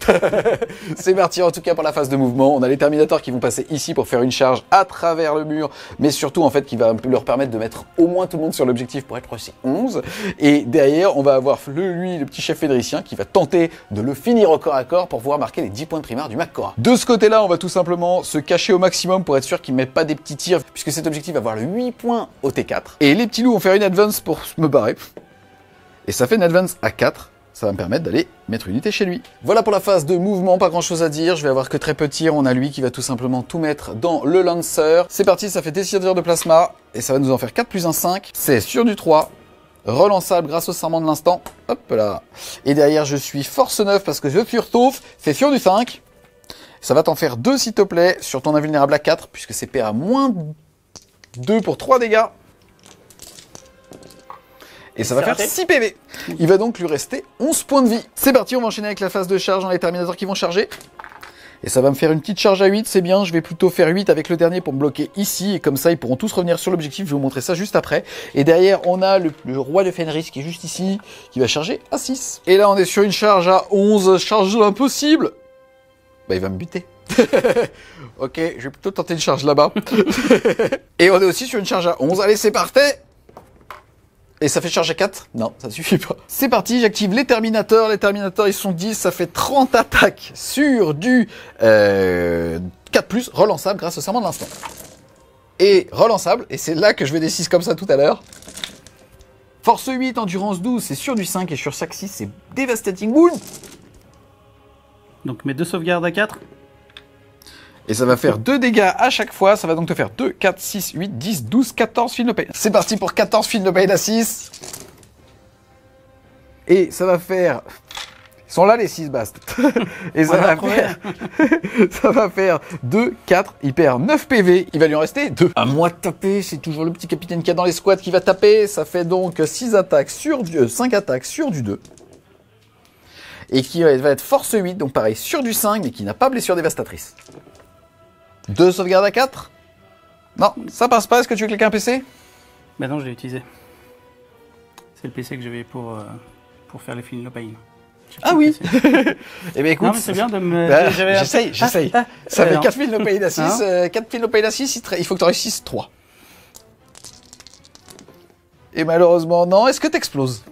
C'est parti en tout cas pour la phase de mouvement. On a les Terminators qui vont passer ici pour faire une charge à travers le mur, mais surtout en fait qui va leur permettre de mettre au moins tout le monde sur l'objectif pour être aussi 11. Et derrière, on va avoir le petit chef fédricien qui va tenter de le finir au corps à corps pour pouvoir marquer les 10 points de primaire du Mac-Cora. De ce côté-là, on va tout simplement se cacher au maximum pour être sûr qu'ils ne mettent pas des petits tirs, puisque cet objectif va avoir le 8 points au T4. Et les petits loups vont faire une advance pour me barrer. Et ça fait une advance à 4. Ça va me permettre d'aller mettre une unité chez lui. Voilà pour la phase de mouvement, pas grand chose à dire. Je vais avoir que très peu de tirs. On a lui qui va tout simplement tout mettre dans le Lancer. C'est parti, ça fait décideur de plasma. Et ça va nous en faire 4 plus 1, 5. C'est sur du 3. Relançable grâce au serment de l'instant. Hop là. Et derrière, je suis force 9 parce que je surtouffe. C'est sur du 5. Ça va t'en faire 2 s'il te plaît. Sur ton invulnérable à 4, puisque c'est PA -2 pour 3 dégâts. Et ça va C'est faire raté. 6 PV. Il va donc lui rester 11 points de vie. C'est parti, on va enchaîner avec la phase de charge dans les Terminators qui vont charger. Et ça va me faire une petite charge à 8, c'est bien. Je vais plutôt faire 8 avec le dernier pour me bloquer ici. Et comme ça, ils pourront tous revenir sur l'objectif. Je vais vous montrer ça juste après. Et derrière, on a le roi de Fenris qui est juste ici, qui va charger à 6. Et là, on est sur une charge à 11. Charge impossible. Bah, il va me buter. Ok, je vais plutôt tenter une charge là-bas. Et on est aussi sur une charge à 11. Allez, c'est parfait. Et ça fait charge à 4? Non, ça ne suffit pas. C'est parti, j'active les Terminators. Les Terminators, ils sont 10, ça fait 30 attaques sur du 4+, relançable grâce au serment de l'instant. Et relançable, et c'est là que je vais des 6 comme ça tout à l'heure. Force 8, endurance 12, c'est sur du 5, et sur chaque 6, c'est Devastating Wound. Donc mes 2 sauvegardes à 4. Et ça va faire 2 dégâts à chaque fois. Ça va donc te faire 2, 4, 6, 8, 10, 12, 14 Feel No Pain. C'est parti pour 14 Feel No Pain à 6. Et ça va faire... Ils sont là les 6 bastes. Et ça va faire... ça va faire 2, 4, il perd 9 PV. Il va lui en rester 2. À moi de taper, c'est toujours le petit capitaine qui a dans les squads qui va taper. Ça fait donc 6 attaques sur du... 5 attaques sur du 2. Et qui va être force 8, donc pareil, sur du 5, mais qui n'a pas blessure dévastatrice. 2 sauvegardes à 4. Non, ça passe pas. Est-ce que tu veux cliquer un PC? Bah non, je l'ai utilisé. C'est le PC que j'avais pour faire les Feel No Pain. Ah oui. Eh bien écoute, Non mais c'est bien de me... bah, j'avais- j'essaye. Ah, Ça fait non. 4 Feel No Pain à 6. Hein 4 Feel No Pain à 6, il faut que tu réussisses 3. Et malheureusement, non. Est-ce que t'exploses?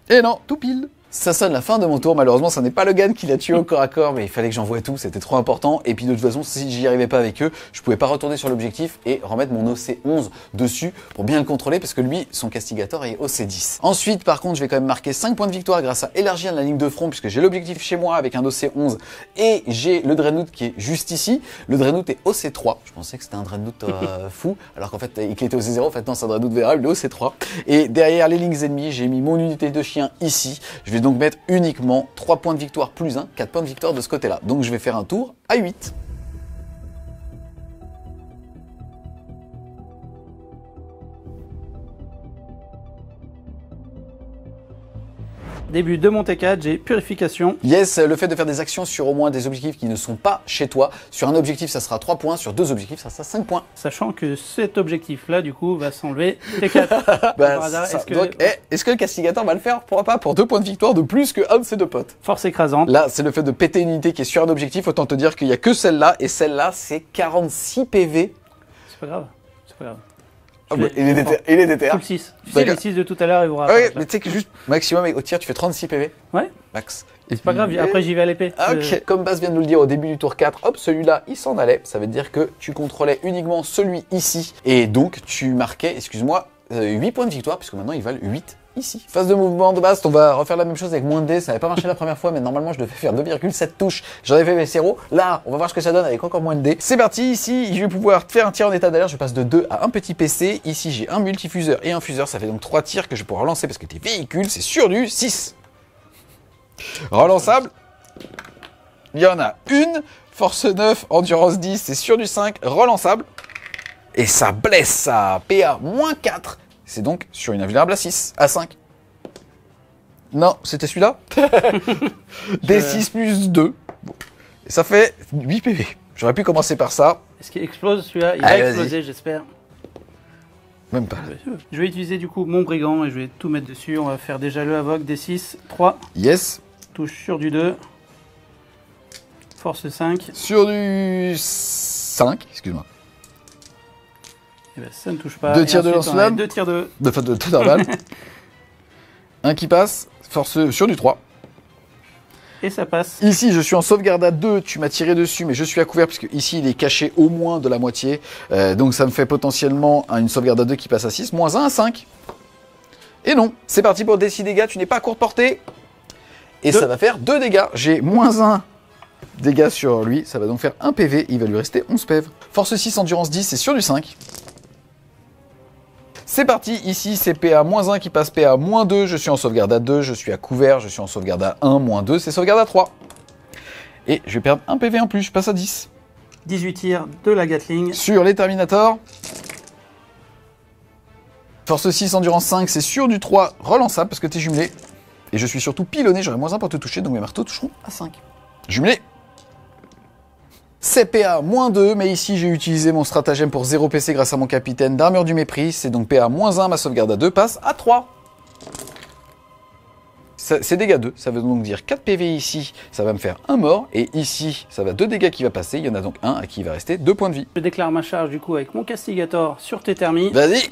Et non, tout pile. Ça sonne la fin de mon tour. Malheureusement, ça n'est pas Logan qui l'a tué au corps à corps, mais il fallait que j'envoie tout. C'était trop important. Et puis de toute façon, si j'y arrivais pas avec eux, je pouvais pas retourner sur l'objectif et remettre mon OC11 dessus pour bien le contrôler parce que lui, son castigator est OC10. Ensuite, par contre, je vais quand même marquer 5 points de victoire grâce à élargir la ligne de front puisque j'ai l'objectif chez moi avec un OC11 et j'ai le Dreadnought qui est juste ici. Le Dreadnought est OC3. Je pensais que c'était un Dreadnought fou, alors qu'en fait, qu'il était OC0. En fait, non, c'est un Dreadnought véritable, le OC3. Et derrière les lignes ennemies, j'ai mis mon unité de chien ici. Je vais donc mettre uniquement 3 points de victoire plus 1, 4 points de victoire de ce côté-là. Donc je vais faire un tour à 8. Début de mon T4, j'ai purification. Yes, le fait de faire des actions sur au moins des objectifs qui ne sont pas chez toi. Sur un objectif, ça sera 3 points. Sur 2 objectifs, ça sera 5 points. Sachant que cet objectif-là, du coup, va s'enlever T4. Bah, Par hasard, ça- est-ce que... donc, est-ce que le castigator va le faire? Pourquoi pas? Pour 2 points de victoire de plus que un de ses 2 potes. Force écrasante. Là, c'est le fait de péter une unité qui est sur un objectif. Autant te dire qu'il n'y a que celle-là. Et celle-là, c'est 46 PV. C'est pas grave. C'est pas grave. Ah bah, il est déter. Full 6. Tu sais, D'accord. les 6 de tout à l'heure, ils vous Ah rappellent. ouais, mais tu sais que juste maximum au tir, tu fais 36 PV. Ouais, Max. c'est pas grave. Après, j'y vais à l'épée. Ah, ok. Comme Baz vient de nous le dire au début du tour 4, hop, celui-là, il s'en allait. Ça veut dire que tu contrôlais uniquement celui ici. Et donc, tu marquais, excuse-moi, 8 points de victoire, puisque maintenant, ils valent 8 ici. Phase de mouvement de base, on va refaire la même chose avec moins de dés. Ça n'avait pas marché la première fois, mais normalement, je devais faire 2,7 touches. J'en ai fait mes 0. Là, on va voir ce que ça donne avec encore moins de dés. C'est parti. Ici, je vais pouvoir faire un tir en état d'alerte. Je passe de 2 à un petit PC. Ici, j'ai un multifuseur et un fuseur. Ça fait donc 3 tirs que je pourrai relancer parce que tes véhicules, c'est sur du 6. Relançable. Il y en a une. Force 9, endurance 10, c'est sur du 5. Relançable. Et ça blesse, ça. PA-4. C'est donc sur une invulnérable à 6, à 5. Non, c'était celui-là. D6 plus 2. Bon. Et ça fait 8 PV. J'aurais pu commencer par ça. Est-ce qu'il explose celui-là? Il Allez, va vas-y. exploser, j'espère. Même pas. Je vais utiliser du coup mon brigand et je vais tout mettre dessus. On va faire déjà le Havoc, D6, 3. Yes. Touche sur du 2. Force 5. Sur du 5, excuse-moi. Et ben, ça ne touche pas. Deux Et tirs de ensuite, on lance-flamme. a 2 tirs de... De normal. Un qui passe. Force sur du 3. Et ça passe. Ici, je suis en sauvegarde à 2, tu m'as tiré dessus, mais je suis à couvert, puisque ici, il est caché au moins de la moitié. Donc, ça me fait potentiellement une sauvegarde à 2 qui passe à 6, moins 1 à 5. Et non, c'est parti pour D6 dégâts, tu n'es pas à courte portée. Et ça va faire 2 dégâts. J'ai moins 1 dégâts sur lui, ça va donc faire 1 PV, il va lui rester 11 PV. Force 6, endurance 10, c'est sur du 5. C'est parti, ici c'est PA-1 qui passe PA-2, je suis en sauvegarde à 2, je suis à couvert, je suis en sauvegarde à 1, moins 2, c'est sauvegarde à 3. Et je vais perdre 1 PV en plus, je passe à 10. 18 tirs de la Gatling. Sur les Terminators. Force 6, endurance 5, c'est sur du 3, relançable parce que t'es jumelé. Et je suis surtout pilonné, j'aurai moins 1 pour te toucher, donc mes marteaux toucheront à 5. Jumelé. CPA moins 2, mais ici j'ai utilisé mon stratagème pour 0 PC grâce à mon capitaine d'armure du mépris. C'est donc PA moins 1, ma sauvegarde à 2 passe à 3. C'est dégâts 2, ça veut donc dire 4 PV ici, ça va me faire 1 mort. Et ici, ça va 2 dégâts qui va passer, il y en a donc un à qui il va rester 2 points de vie. Je déclare ma charge du coup avec mon castigator sur tes thermies. Vas-y.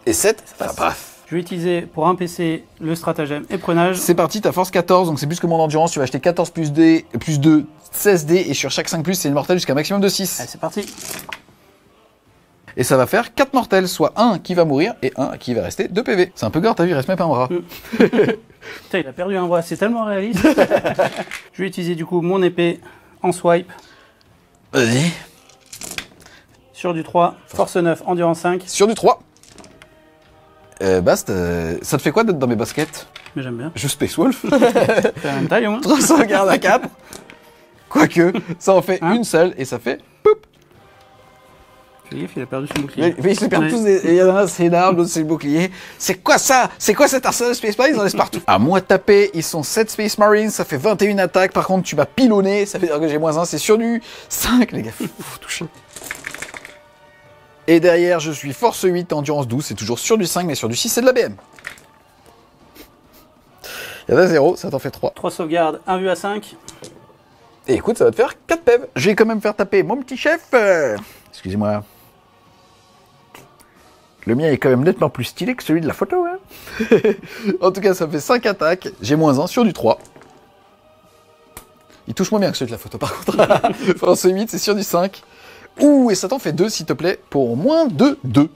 Et 7, ça passe. Je vais utiliser pour un PC le stratagème éprenage. C'est parti, t'as force 14, donc c'est plus que mon endurance. Tu vas acheter 14 plus D, plus 2, 16 D, et sur chaque 5 plus, c'est une mortelle jusqu'à un maximum de 6. Allez, c'est parti. Et ça va faire 4 mortels, soit un qui va mourir et un qui va rester 2 PV. C'est un peu gore, t'as vu, il reste même pas un bras. Putain, il a perdu un bras, c'est tellement réaliste. Je vais utiliser du coup mon épée en swipe. Vas-y. Sur du 3, force 9, endurance 5. Sur du 3. Bast, ça te fait quoi d'être dans mes baskets? Mais j'aime bien. Je Space Wolf. C'est la même taille au moins. 300 garde à 4. Quoique, ça en fait Hein une seule et ça fait poup. Fais gaffe, il a perdu son bouclier. Mais ils se perdent Ouais. tous. Il y en a un, c'est une arme, l'autre, c'est le bouclier. C'est quoi ça? C'est quoi cet arsenal Space Marines? Ils en laissent partout. À moi de taper, ils sont 7 Space Marines, ça fait 21 attaques. Par contre, tu m'as pilonné, ça veut dire que j'ai moins 1, c'est sur du 5, les gars. Touché. Et derrière, je suis force 8, endurance 12, c'est toujours sur du 5, mais sur du 6, c'est de la BM. Il y en a 0, ça t'en fait 3. 3 sauvegardes, 1 vue à 5. Et écoute, ça va te faire 4 PEV. Je vais quand même faire taper mon petit chef. Excusez-moi. Le mien est quand même nettement plus stylé que celui de la photo. Hein. En tout cas, ça fait 5 attaques. J'ai moins 1 sur du 3. Il touche moins bien que celui de la photo, par contre. Force 8, c'est sur du 5. Ouh, et ça t'en fait 2, s'il te plaît, pour moins de 2.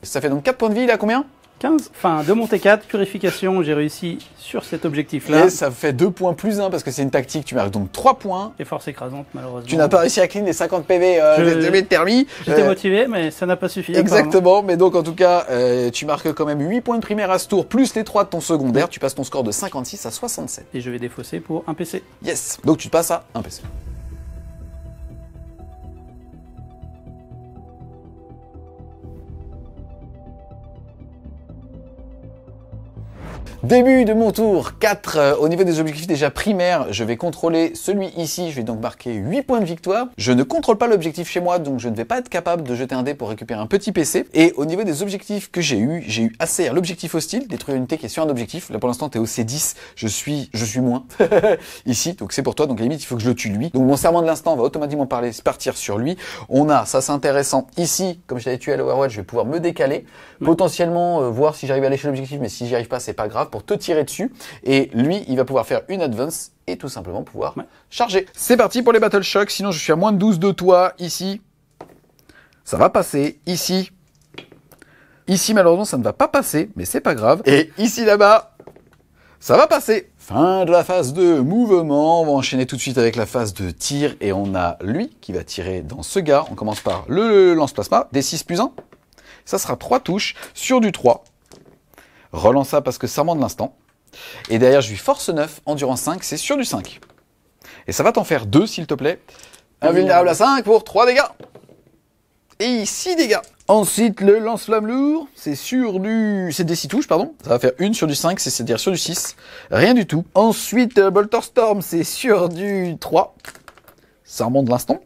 Ça fait donc 4 points de vie, il a combien? 15, enfin de mon T4, purification, j'ai réussi sur cet objectif-là. Et ça fait 2 points plus 1, parce que c'est une tactique, tu marques donc 3 points. Et force écrasante, malheureusement. Tu n'as pas réussi à clean les 50 PV de thermie. J'étais motivé, mais ça n'a pas suffi. Exactement, mais donc en tout cas, tu marques quand même 8 points de primaire à ce tour, plus les 3 de ton secondaire, tu passes ton score de 56 à 67. Et je vais défausser pour un PC. Yes, donc tu te passes à un PC. Début de mon tour 4, au niveau des objectifs déjà primaires, je vais contrôler celui ici, je vais donc marquer 8 points de victoire. Je ne contrôle pas l'objectif chez moi, donc je ne vais pas être capable de jeter un dé pour récupérer un petit PC. Et au niveau des objectifs que j'ai eu ACR, l'objectif hostile, détruire une unité qui est sur un objectif. Là pour l'instant t'es au C10, je suis moins ici, donc c'est pour toi, donc à la limite il faut que je le tue lui. Donc mon serment de l'instant va automatiquement partir sur lui. On a, ça c'est intéressant, ici, comme je t'avais tué à l'Overwatch, je vais pouvoir me décaler, potentiellement voir si j'arrive à lécher l'objectif, mais si j'y arrive pas c'est pas grave, pour te tirer dessus, et lui il va pouvoir faire une advance et tout simplement pouvoir charger. C'est parti pour les Battle Shock, sinon je suis à moins de 12 de toi, ici, ça va passer, ici malheureusement ça ne va pas passer, mais c'est pas grave, et ici là-bas, ça va passer. Fin de la phase de mouvement, on va enchaîner tout de suite avec la phase de tir, et on a lui qui va tirer dans ce gars, on commence par le lance-plasma, D6 plus 1, ça sera 3 touches, sur du 3, relance ça parce que serment de l'instant. Et derrière, je lui force 9, endurance 5, c'est sur du 5. Et ça va t'en faire 2, s'il te plaît. Invulnérable à 5 pour 3 dégâts. Et 6 dégâts. Ensuite, le lance-flamme lourd, c'est des 6 touches, pardon. Ça va faire 1 sur du 5, c'est-à-dire sur du 6. Rien du tout. Ensuite, Bolter Storm, c'est sur du 3. Serment de l'instant.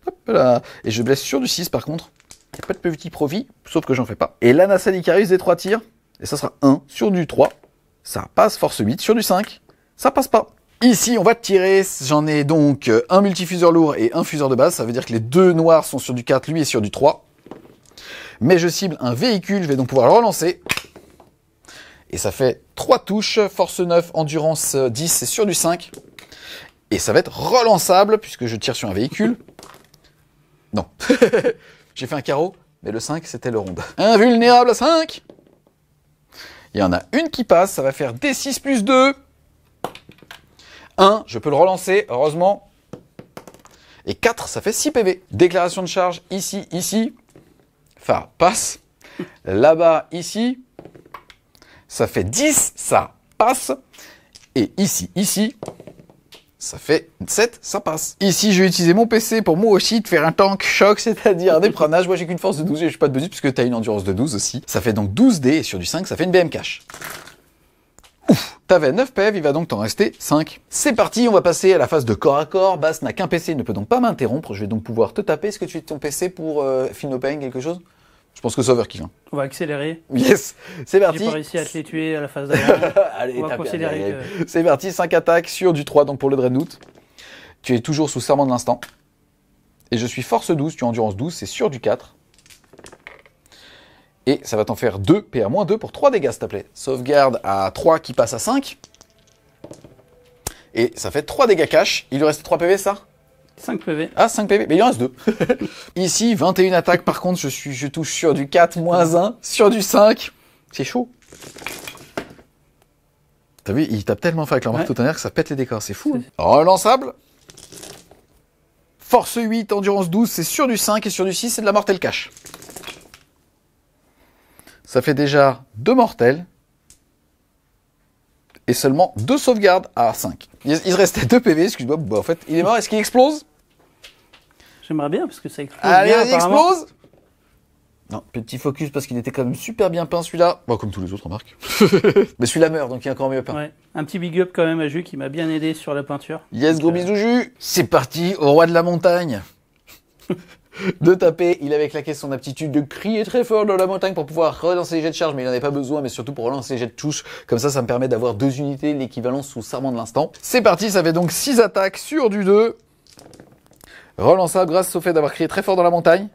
Hop là. Et je blesse sur du 6, par contre. Il n'y a pas de petit profit, sauf que j'en fais pas. Et l'Anassa Icarius des 3 tirs. Et ça sera 1 sur du 3. Ça passe, force 8 sur du 5. Ça passe pas. Ici, on va tirer. J'en ai donc un multifuseur lourd et un fuseur de base. Ça veut dire que les deux noirs sont sur du 4, lui est sur du 3. Mais je cible un véhicule. Je vais donc pouvoir le relancer. Et ça fait 3 touches. Force 9, endurance 10, c'est sur du 5. Et ça va être relançable puisque je tire sur un véhicule. Non. J'ai fait un carreau, mais le 5, c'était le rond. Invulnérable à 5. Il y en a une qui passe, ça va faire D6 plus 2. 1, je peux le relancer, heureusement. Et 4, ça fait 6 PV. Déclaration de charge, ici. Enfin, passe. Là-bas, ici. Ça fait 10, ça passe. Et ici, Ça fait 7, ça passe. Ici, je vais utiliser mon PC pour moi aussi de faire un tank choc, c'est-à-dire des prenages. Moi, j'ai qu'une force de 12 et je suis pas de bonus puisque tu as une endurance de 12 aussi. Ça fait donc 12 dés et sur du 5, ça fait une BM cash. Ouf, t'avais 9 PV, il va donc t'en rester 5. C'est parti, on va passer à la phase de corps à corps. Bass n'a qu'un PC, il ne peut donc pas m'interrompre. Je vais donc pouvoir te taper. Est-ce que tu es de ton PC pour Feel No Pain, quelque chose? Je pense que c'est overkill. Hein. On va accélérer. Yes, c'est parti. J'ai pas réussi à te les tuer à la phase d'avant. Allez, on va considérer que... C'est parti, 5 attaques sur du 3, donc pour le Dreadnought. Tu es toujours sous serment de l'instant. Et je suis force 12, tu as endurance 12, c'est sur du 4. Et ça va t'en faire 2, PA-2 pour 3 dégâts, s'il te plaît. Sauvegarde à 3 qui passe à 5. Et ça fait 3 dégâts cash. Il lui reste 3 PV, ça? 5 PV. Ah, 5 PV, mais il en reste 2. Ici, 21 attaques, par contre, je touche sur du 4, moins 1, sur du 5. C'est chaud. T'as vu, il tape tellement fort avec leur marteau tonnerre que ça pète les décors, c'est fou. Hein. Relançable. Force 8, endurance 12, c'est sur du 5, et sur du 6, c'est de la mortelle cash. Ça fait déjà 2 mortels. Et seulement 2 sauvegardes à 5. Il se restait 2 PV, excuse-moi. Bah, en fait, il est mort. Est-ce qu'il explose? J'aimerais bien, parce que ça explose. Allez, bien, il explose. Non, petit focus, parce qu'il était quand même super bien peint, celui-là. Bon, comme tous les autres, remarque. Mais celui-là meurt, donc il est encore mieux peint. Ouais. Un petit big up quand même à Jus, qui m'a bien aidé sur la peinture. Yes, gros bisous, Jus. C'est parti, au roi de la montagne. De taper, il avait claqué son aptitude de crier très fort dans la montagne pour pouvoir relancer les jets de charge, mais il n'en avait pas besoin, mais surtout pour relancer les jets de touche. Comme ça me permet d'avoir 2 unités, l'équivalent sous serment de l'instant. C'est parti, ça fait donc 6 attaques sur du 2. Relançable grâce au fait d'avoir crié très fort dans la montagne.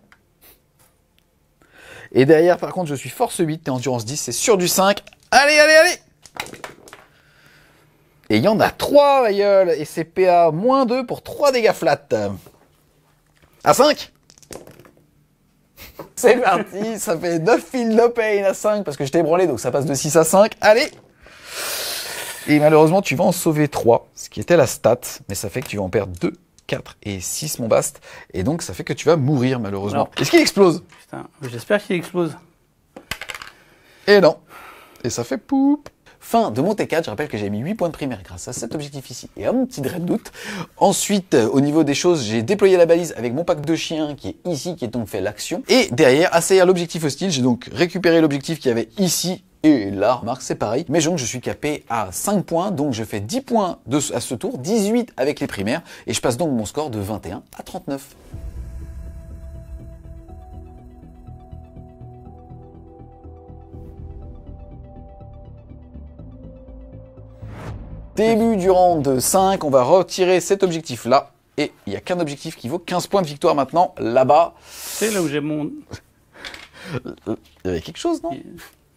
Et derrière, par contre, je suis force 8, t'es endurance 10, c'est sur du 5. Allez, allez, allez! Et il y en a 3, ma gueule, et c'est PA-2 pour 3 dégâts flat. À 5! C'est parti, ça fait 9 Feel No Pain à 5 parce que je t'ai branlé, donc ça passe de 6 à 5. Allez! Et malheureusement, tu vas en sauver 3, ce qui était la stat, mais ça fait que tu vas en perdre 2, 4 et 6, mon bast. Et donc, ça fait que tu vas mourir, malheureusement. Est-ce qu'il explose? Putain, j'espère qu'il explose. Et non. Et ça fait poup. Fin de mon T4, je rappelle que j'ai mis 8 points de primaire grâce à cet objectif ici et à mon petit Dreadnought. Ensuite, au niveau des choses, j'ai déployé la balise avec mon pack de chiens qui est ici, qui est donc fait l'action. Et derrière, assaillir l'objectif hostile, j'ai donc récupéré l'objectif qu'il y avait ici. Et là, remarque, c'est pareil. Mais donc, je suis capé à 5 points, donc je fais 10 points à ce tour, 18 avec les primaires, et je passe donc mon score de 21 à 39. Début du round 5, on va retirer cet objectif-là. Et il n'y a qu'un objectif qui vaut 15 points de victoire maintenant, là-bas. C'est là où j'ai mon... Il y avait quelque chose, non?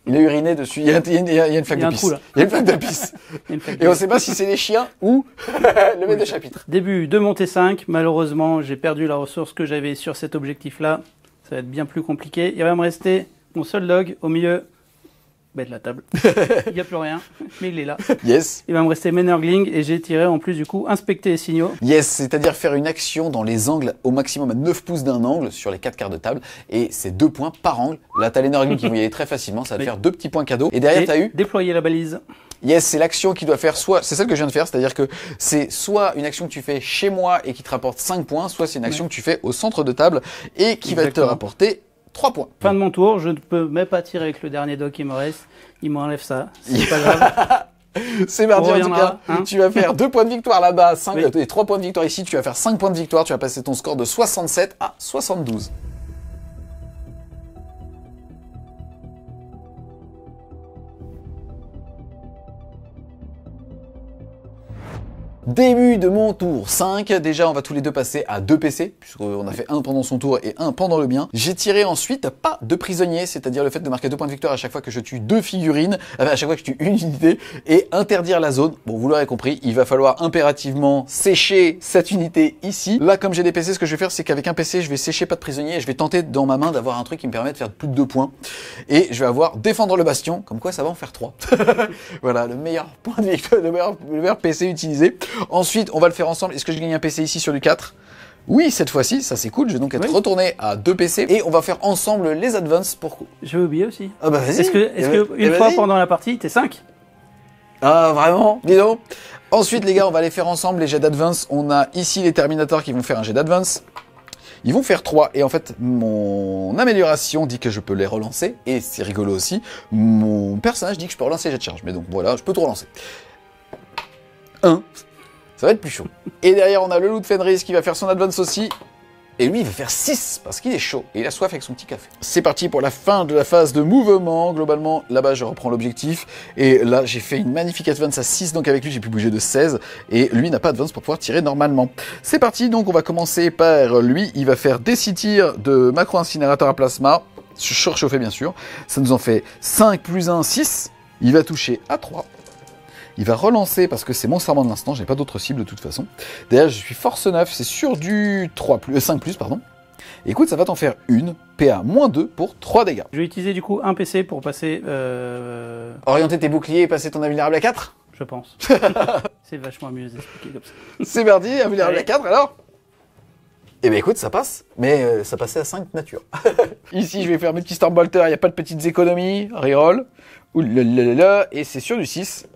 Il a uriné dessus, il y a une flaque de pisse. Il y a une flaque de pisse. Et on ne sait pas si c'est les chiens ou le maître de chapitre. Début de montée 5, malheureusement, j'ai perdu la ressource que j'avais sur cet objectif-là. Ça va être bien plus compliqué. Il va me rester mon seul dog au milieu de la table. Il n'y a plus rien, mais il est là. Yes. Il va me rester Menergling et j'ai tiré en plus du coup inspecter les signaux. Yes, c'est-à-dire faire une action dans les angles au maximum à 9 pouces d'un angle sur les 4 quarts de table. Et c'est 2 points par angle. Là, t'as l'Energling qui va y aller très facilement. Ça va te faire 2 petits points cadeaux. Et derrière, t'as eu déployer la balise. Yes, c'est l'action qui doit faire soit, c'est celle que je viens de faire, c'est-à-dire que c'est soit une action que tu fais chez moi et qui te rapporte 5 points, soit c'est une action que tu fais au centre de table et qui va te rapporter 3 points. Fin de mon tour, je ne peux même pas tirer avec le dernier dog qui me reste. Il m'enlève ça, c'est pas grave. C'est mardi en tout cas, hein. Tu vas faire 2 points de victoire là-bas, 5 et 3 points de victoire ici, tu vas faire 5 points de victoire, tu vas passer ton score de 67 à 72. Début de mon tour 5, déjà on va tous les deux passer à 2 PC, puisqu'on a fait un pendant son tour et un pendant le mien. J'ai tiré ensuite pas de prisonnier, c'est-à-dire le fait de marquer 2 points de victoire à chaque fois que je tue 2 figurines, à chaque fois que je tue une unité, et interdire la zone. Bon, vous l'aurez compris, il va falloir impérativement sécher cette unité ici. Là, comme j'ai des PC, ce que je vais faire, c'est qu'avec un PC, je vais sécher pas de prisonnier, et je vais tenter dans ma main d'avoir un truc qui me permet de faire plus de 2 points. Et je vais avoir défendre le bastion, comme quoi ça va en faire 3. Voilà, le meilleur point de victoire, le meilleur PC utilisé. Ensuite, on va le faire ensemble. Est-ce que je gagne un PC ici sur du 4 ? Oui, cette fois-ci, ça c'est cool. Je vais donc être retourné à 2 PC et on va faire ensemble les advances pour... J'ai oublié aussi. Ah bah vas-y. Est-ce que une fois pendant la partie, t'es 5 ? Ah, vraiment? Dis donc. Ensuite, les gars, on va les faire ensemble, les jets d'advance. On a ici les Terminators qui vont faire un jet d'advance. Ils vont faire 3. Et en fait, mon amélioration dit que je peux les relancer. Et c'est rigolo aussi. Mon personnage dit que je peux relancer les jets de charge. Mais donc voilà, je peux tout relancer. 1. Ça va être plus chaud. Et derrière, on a le loup de Fenris qui va faire son advance aussi. Et lui, il va faire 6 parce qu'il est chaud et il a soif avec son petit café. C'est parti pour la fin de la phase de mouvement. Globalement, là-bas, je reprends l'objectif. Et là, j'ai fait une magnifique advance à 6. Donc avec lui, j'ai pu bouger de 16. Et lui n'a pas advance pour pouvoir tirer normalement. C'est parti. Donc on va commencer par lui. Il va faire des 6 tirs de macro-incinérateur à plasma. Surchauffé, bien sûr. Ça nous en fait 5 plus 1, 6. Il va toucher à 3. Il va relancer parce que c'est mon serment de l'instant, j'ai pas d'autre cible de toute façon. D'ailleurs, je suis force 9, c'est sur du 5+, pardon. Et écoute, ça va t'en faire une, PA -2 pour 3 dégâts. Je vais utiliser du coup un PC pour passer... Orienter tes boucliers et passer ton invulnérable à 4. Je pense. C'est vachement mieux expliqué comme ça. C'est parti, invulnérable à 4 alors. Eh ben écoute, ça passe, mais ça passait à 5 nature. Ici, je vais faire mes petits Stormbolter, il n'y a pas de petites économies, reroll. Ouh et c'est sur du 6.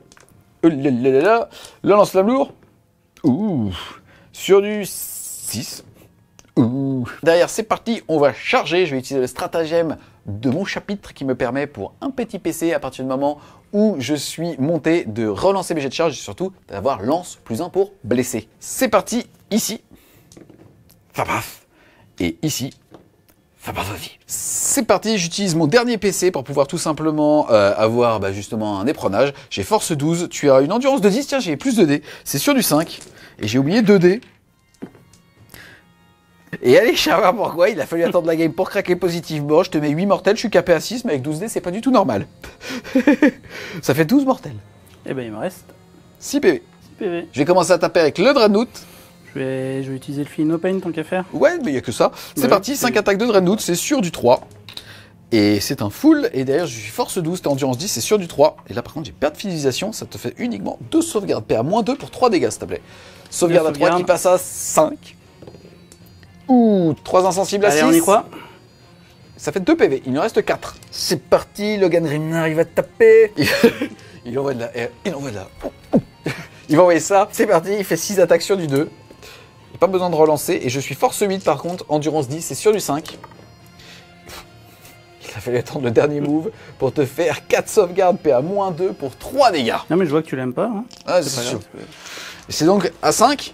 Le lance-flamme lourd. Ouh. Sur du 6. Ouh. Derrière, c'est parti, on va charger. Je vais utiliser le stratagème de mon chapitre qui me permet pour un petit PC, à partir du moment où je suis monté, de relancer mes jets de charge et surtout d'avoir lance +1 pour blesser. C'est parti, ici. Paf. Et ici. C'est parti, j'utilise mon dernier PC pour pouvoir tout simplement avoir justement un éprenage. J'ai force 12, tu as une endurance de 10, tiens j'ai plus de dés, c'est sur du 5. Et j'ai oublié 2 dés. Et allez savoir pourquoi, il a fallu attendre la game pour craquer positivement. Je te mets 8 mortels, je suis capé à 6, mais avec 12 dés c'est pas du tout normal. Ça fait 12 mortels. Eh ben il me reste 6 PV. 6 PV. Je vais commencer à taper avec le Dreadnought. Je vais utiliser le Feel No Pain tant qu'à faire. Ouais, mais il n'y a que ça. C'est parti, 5 attaques de Dreadnought, c'est sur du 3. Et c'est un full, et derrière je suis force 12, t'es endurance 10, c'est sur du 3. Et là par contre j'ai perte de fidélisation, ça te fait uniquement 2 sauvegardes PA -2 pour 3 dégâts s'il te plaît. Sauvegarde à 3 qui passe à 5. Ouh, 3 insensibles à 6. Allez, on y croit. Ça fait 2 PV, il nous reste 4. C'est parti, Logan Grimnar, il va te taper. Il envoie de la R, il envoie de la... Il va envoyer ça, c'est parti, il fait 6 attaques sur du 2. Pas besoin de relancer, et je suis force 8 par contre, endurance 10, c'est sur du 5. Il a fallu attendre le dernier move pour te faire 4 sauvegardes PA -2 pour 3 dégâts. Non mais je vois que tu l'aimes pas. Hein. Ah, c'est sûr. C'est donc à 5.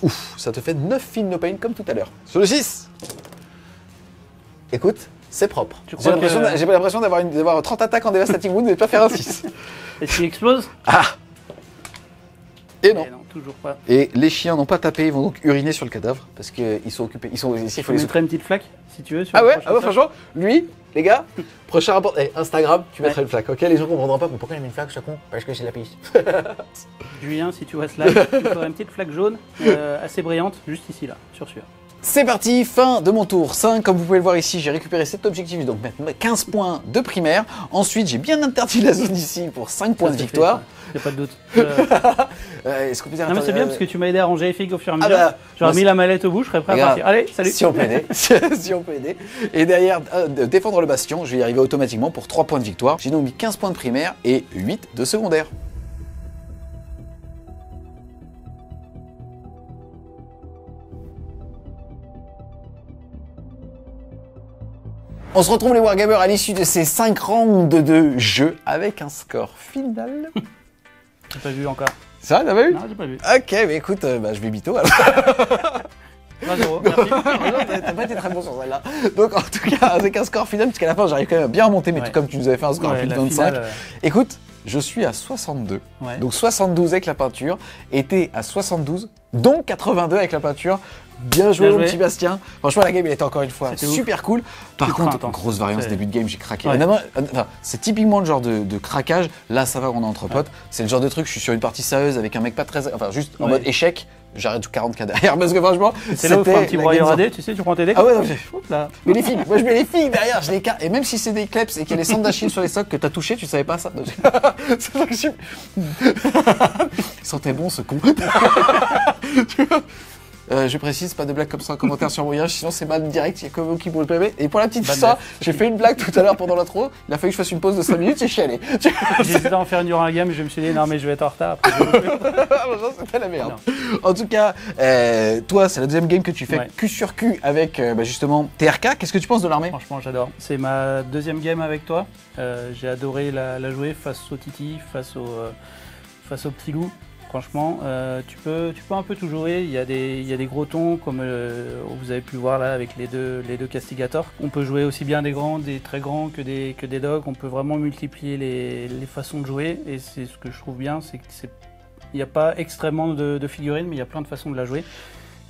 Ouf, ça te fait 9 Feel No Pain comme tout à l'heure. Sur le 6. Écoute, c'est propre. J'ai l'impression d'avoir 30 attaques en Devastating Wound et de pas faire un 6. Et s'il explose? Ah. Et non. Et non, toujours pas. Et les chiens n'ont pas tapé, ils vont donc uriner sur le cadavre parce qu'ils sont occupés. Ils sont ici, il faut les mettrai une petite flaque si tu veux. Sur ah le ouais, prochain shot. franchement, lui, les gars, Prochain rapport, Instagram, tu mettrais Ouais. une flaque, ok? Les gens comprendront pas, mais pourquoi il met une flaque, ce con? Parce que c'est la piste. Julien, si tu vois ce live, il faudrait une petite flaque jaune assez brillante, juste ici là, sur celui-là. C'est parti, fin de mon tour 5. Comme vous pouvez le voir ici, j'ai récupéré cet objectif, donc maintenant 15 points de primaire. Ensuite, j'ai bien interdit la zone ici pour 5 points de victoire. Il n'y a pas de doute. Est-ce qu'on peut dire... Non mais c'est bien parce que tu m'as aidé à ranger les figues au fur et à mesure. bah, J'aurais moi, mis la mallette au bout, je serais prêt à Regarde, partir. Allez, salut. Si on peut aider. Si on peut aider. Et derrière, défendre le bastion, je vais y arriver automatiquement pour 3 points de victoire. J'ai donc mis 15 points de primaire et 8 de secondaire. On se retrouve les Wargamers à l'issue de ces 5 rounds de jeu avec un score final. J'ai pas vu encore. Ça, t'as pas vu? Non, j'ai pas vu. Ok, mais écoute, je vais mytho alors. 3-0, merci. T'as pas été très bon sur celle-là. Donc en tout cas, avec un score final, puisqu'à la fin j'arrive quand même à bien remonter, mais Ouais. tout comme tu nous avais fait un score à Ouais, plus de la 25. finale, Écoute, je suis à 62. Ouais. Donc 72 avec la peinture, était à 72, donc 82 avec la peinture. Bien joué, Bien mon joué. petit Bastien. Franchement, la game, elle était encore une fois C'était ouf. super cool. Par Ultra contre, intense. grosse variance C'est- début de game, j'ai craqué. Ouais. Honnêtement, enfin, c'est typiquement le genre de craquage. Là, ça va, on est entre potes. C'est le genre de truc, je suis sur une partie sérieuse avec un mec pas très. Enfin, juste en Ouais. mode échec. J'arrête tout 40K derrière parce que franchement, C'est là où il faut un c'était petit la broyeur game AD, tu sais, tu prends tes dés. Ah ouais, non, Hop là. mais les filles, moi je mets les filles derrière, je les carre. Et même si c'est des kleps et qu'il y a les cendres d'Achille sur les socs que t'as touché, tu savais pas ça. C'est pas que je... Il sentait bon ce con. Je précise, pas de blague comme ça en commentaire sur Voyage, sinon c'est mal direct, il y a que vous qui vous le permet. Et pour la petite Bad histoire, def. j'ai fait une blague tout à l'heure pendant l'intro, il a fallu que je fasse une pause de 5 minutes, j'ai chialé. J'ai hésité à en faire une durant la game, je me suis dit non mais je vais être en retard. Après, Non, c'était la merde. En tout cas, toi, c'est la deuxième game que tu fais Ouais. cul sur cul avec justement TRK. Qu'est-ce que tu penses de l'armée? Franchement, j'adore. C'est ma deuxième game avec toi. J'ai adoré la jouer face au Titi, face au petit loup. Franchement, tu peux un peu tout jouer. Il y a des gros tons, comme vous avez pu voir là avec les deux castigators. On peut jouer aussi bien des grands, des très grands que des dogs. On peut vraiment multiplier les façons de jouer. Et c'est ce que je trouve bien, c'est qu'il n'y a pas extrêmement de figurines, mais il y a plein de façons de la jouer.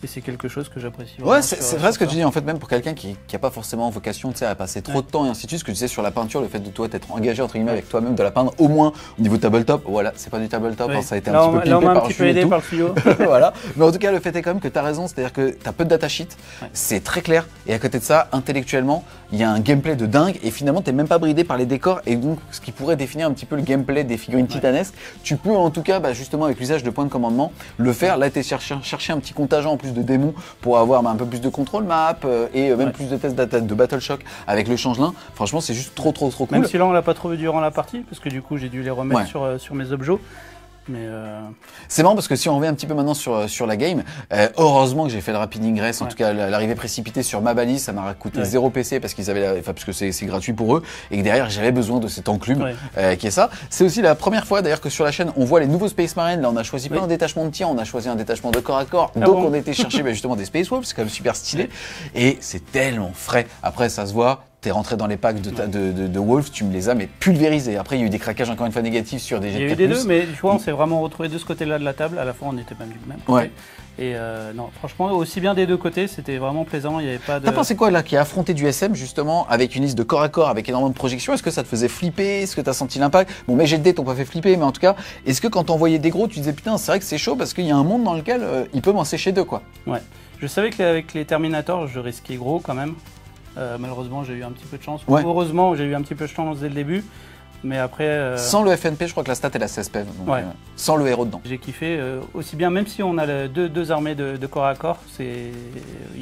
Et c'est quelque chose que j'apprécie vraiment. Ouais, c'est vrai ce que tu dis, en fait, même pour quelqu'un qui a pas forcément vocation, tu sais, à passer trop de temps et ainsi de suite, ce que tu disais sur la peinture, le fait de toi t'être engagé entre guillemets avec toi-même, de la peindre au moins au niveau tabletop. Voilà, c'est pas du tabletop, Ouais. hein, ça a été Là, un petit peu là, on pimpé m'a un par petit peu Jules et aidé tout. par le tuyau. Voilà, mais en tout cas, le fait est quand même que tu as raison, c'est-à-dire que tu as peu de datasheet, c'est très clair, et à côté de ça, intellectuellement, il y a un gameplay de dingue, et finalement, tu n'es même pas bridé par les décors, et donc ce qui pourrait définir un petit peu le gameplay des figurines titanesques, tu peux en tout cas, justement, avec l'usage de points de commandement, le faire. Là, tu es chercher un petit contingent en plus de démons pour avoir un peu plus de contrôle map et même plus de tests de Battle Shock avec le changelin. Franchement, c'est juste trop cool. Même si là, on l'a pas trop vu durant la partie, parce que du coup, j'ai dû les remettre sur mes objets. Mais c'est marrant parce que si on revient un petit peu maintenant sur la game, heureusement que j'ai fait le rapid ingress, en tout cas l'arrivée précipitée sur ma balise, ça m'a coûté 0 PC parce qu'ils avaient, parce que c'est gratuit pour eux et que derrière j'avais besoin de cet enclume qui est ça. C'est aussi la première fois d'ailleurs que sur la chaîne on voit les nouveaux Space Marines. Là on a choisi pas un détachement de tir, on a choisi un détachement de corps à corps. Donc on était chercher justement des Space Wolves, c'est quand même super stylé et c'est tellement frais. Après ça se voit. T'es rentré dans les packs de Wolf, tu me les as mais pulvérisés. Après, il y a eu des craquages encore une fois négatifs sur des jets de 4+. Il y a eu des deux, mais tu vois, on s'est vraiment retrouvé de ce côté-là de la table. À la fois, on était même du même côté. Et non, franchement, aussi bien des deux côtés, c'était vraiment plaisant. Il n'y avait pas de. T'as pensé quoi là, qui a affronté du SM justement avec une liste de corps à corps, avec énormément de projections? Est-ce que ça te faisait flipper? Est-ce que t'as senti l'impact? Bon, mes jets de dés t'ont pas fait flipper, mais en tout cas, est-ce que quand t'envoyais des gros, tu disais putain, c'est vrai que c'est chaud parce qu'il y a un monde dans lequel il peut m'en sécher deux quoi? Ouais. Je savais qu'avec les Terminators, je risquais gros quand même. Malheureusement, j'ai eu un petit peu de chance. Heureusement, j'ai eu un petit peu de chance dès le début. Mais après. Sans le FNP, je crois que la stat est la 16 PEV. Donc, sans le héros dedans. J'ai kiffé aussi bien, même si on a deux armées de corps à corps. Il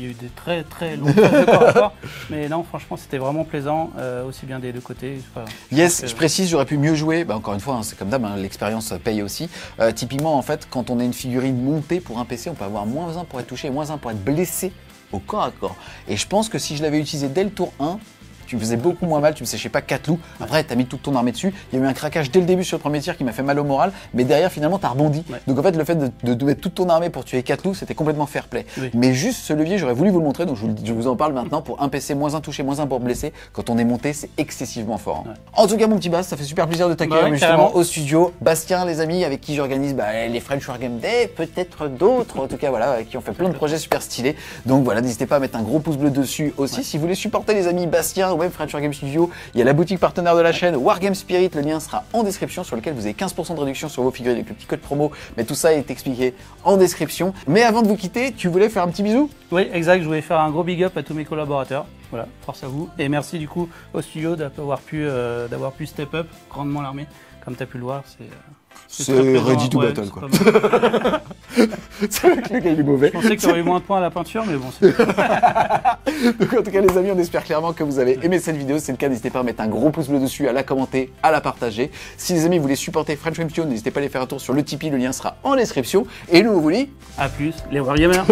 y a eu des très longues phases de corps à corps. Mais non, franchement, c'était vraiment plaisant, aussi bien des deux côtés. Enfin, je précise, j'aurais pu mieux jouer. Encore une fois, c'est comme d'hab, l'expérience paye aussi. Typiquement, en fait, quand on a une figurine montée pour un PC, on peut avoir -1 pour être touché et -1 pour être blessé au corps à corps. Et je pense que si je l'avais utilisé dès le tour 1, tu me faisais beaucoup moins mal, tu me séchais pas 4 loups. Après, t'as mis toute ton armée dessus. Il y a eu un craquage dès le début sur le premier tir qui m'a fait mal au moral, mais derrière, finalement, t'as rebondi. Donc en fait, le fait de mettre toute ton armée pour tuer 4 loups, c'était complètement fair play. Mais juste ce levier, j'aurais voulu vous le montrer, donc je vous en parle maintenant. Pour un PC, -1 touché, -1 pour blessé, quand on est monté, c'est excessivement fort. En tout cas, mon petit Bast, ça fait super plaisir de t'accueillir justement au studio. Bastien, les amis, avec qui j'organise les French Wargame Day, peut-être d'autres, en tout cas, voilà, qui ont fait plein de projets super stylés. Donc voilà, n'hésitez pas à mettre un gros pouce bleu dessus aussi. Si vous voulez supporter les amis Bastien ou même French Wargame Studio, il y a la boutique partenaire de la chaîne Wargame Spirit, le lien sera en description, sur lequel vous avez 15% de réduction sur vos figurines avec le petit code promo, mais tout ça est expliqué en description. Mais avant de vous quitter, tu voulais faire un petit bisou? Oui, exact, je voulais faire un gros big up à tous mes collaborateurs. Voilà, force à vous. Et merci du coup au studio d'avoir pu step up grandement l'armée. Comme tu as pu le voir, c'est ready to battle quoi. C'est vrai que le gars il est mauvais. Je pensais qu'il y aurait eu moins de points à la peinture, mais bon, c'est. Donc en tout cas les amis, on espère clairement que vous avez aimé cette vidéo. Si c'est le cas, n'hésitez pas à mettre un gros pouce bleu dessus, à la commenter, à la partager. Si les amis voulaient supporter French Wargame Studio, n'hésitez pas à aller faire un tour sur le Tipeee, le lien sera en description. Et nous on vous dit à plus, les Wargamers.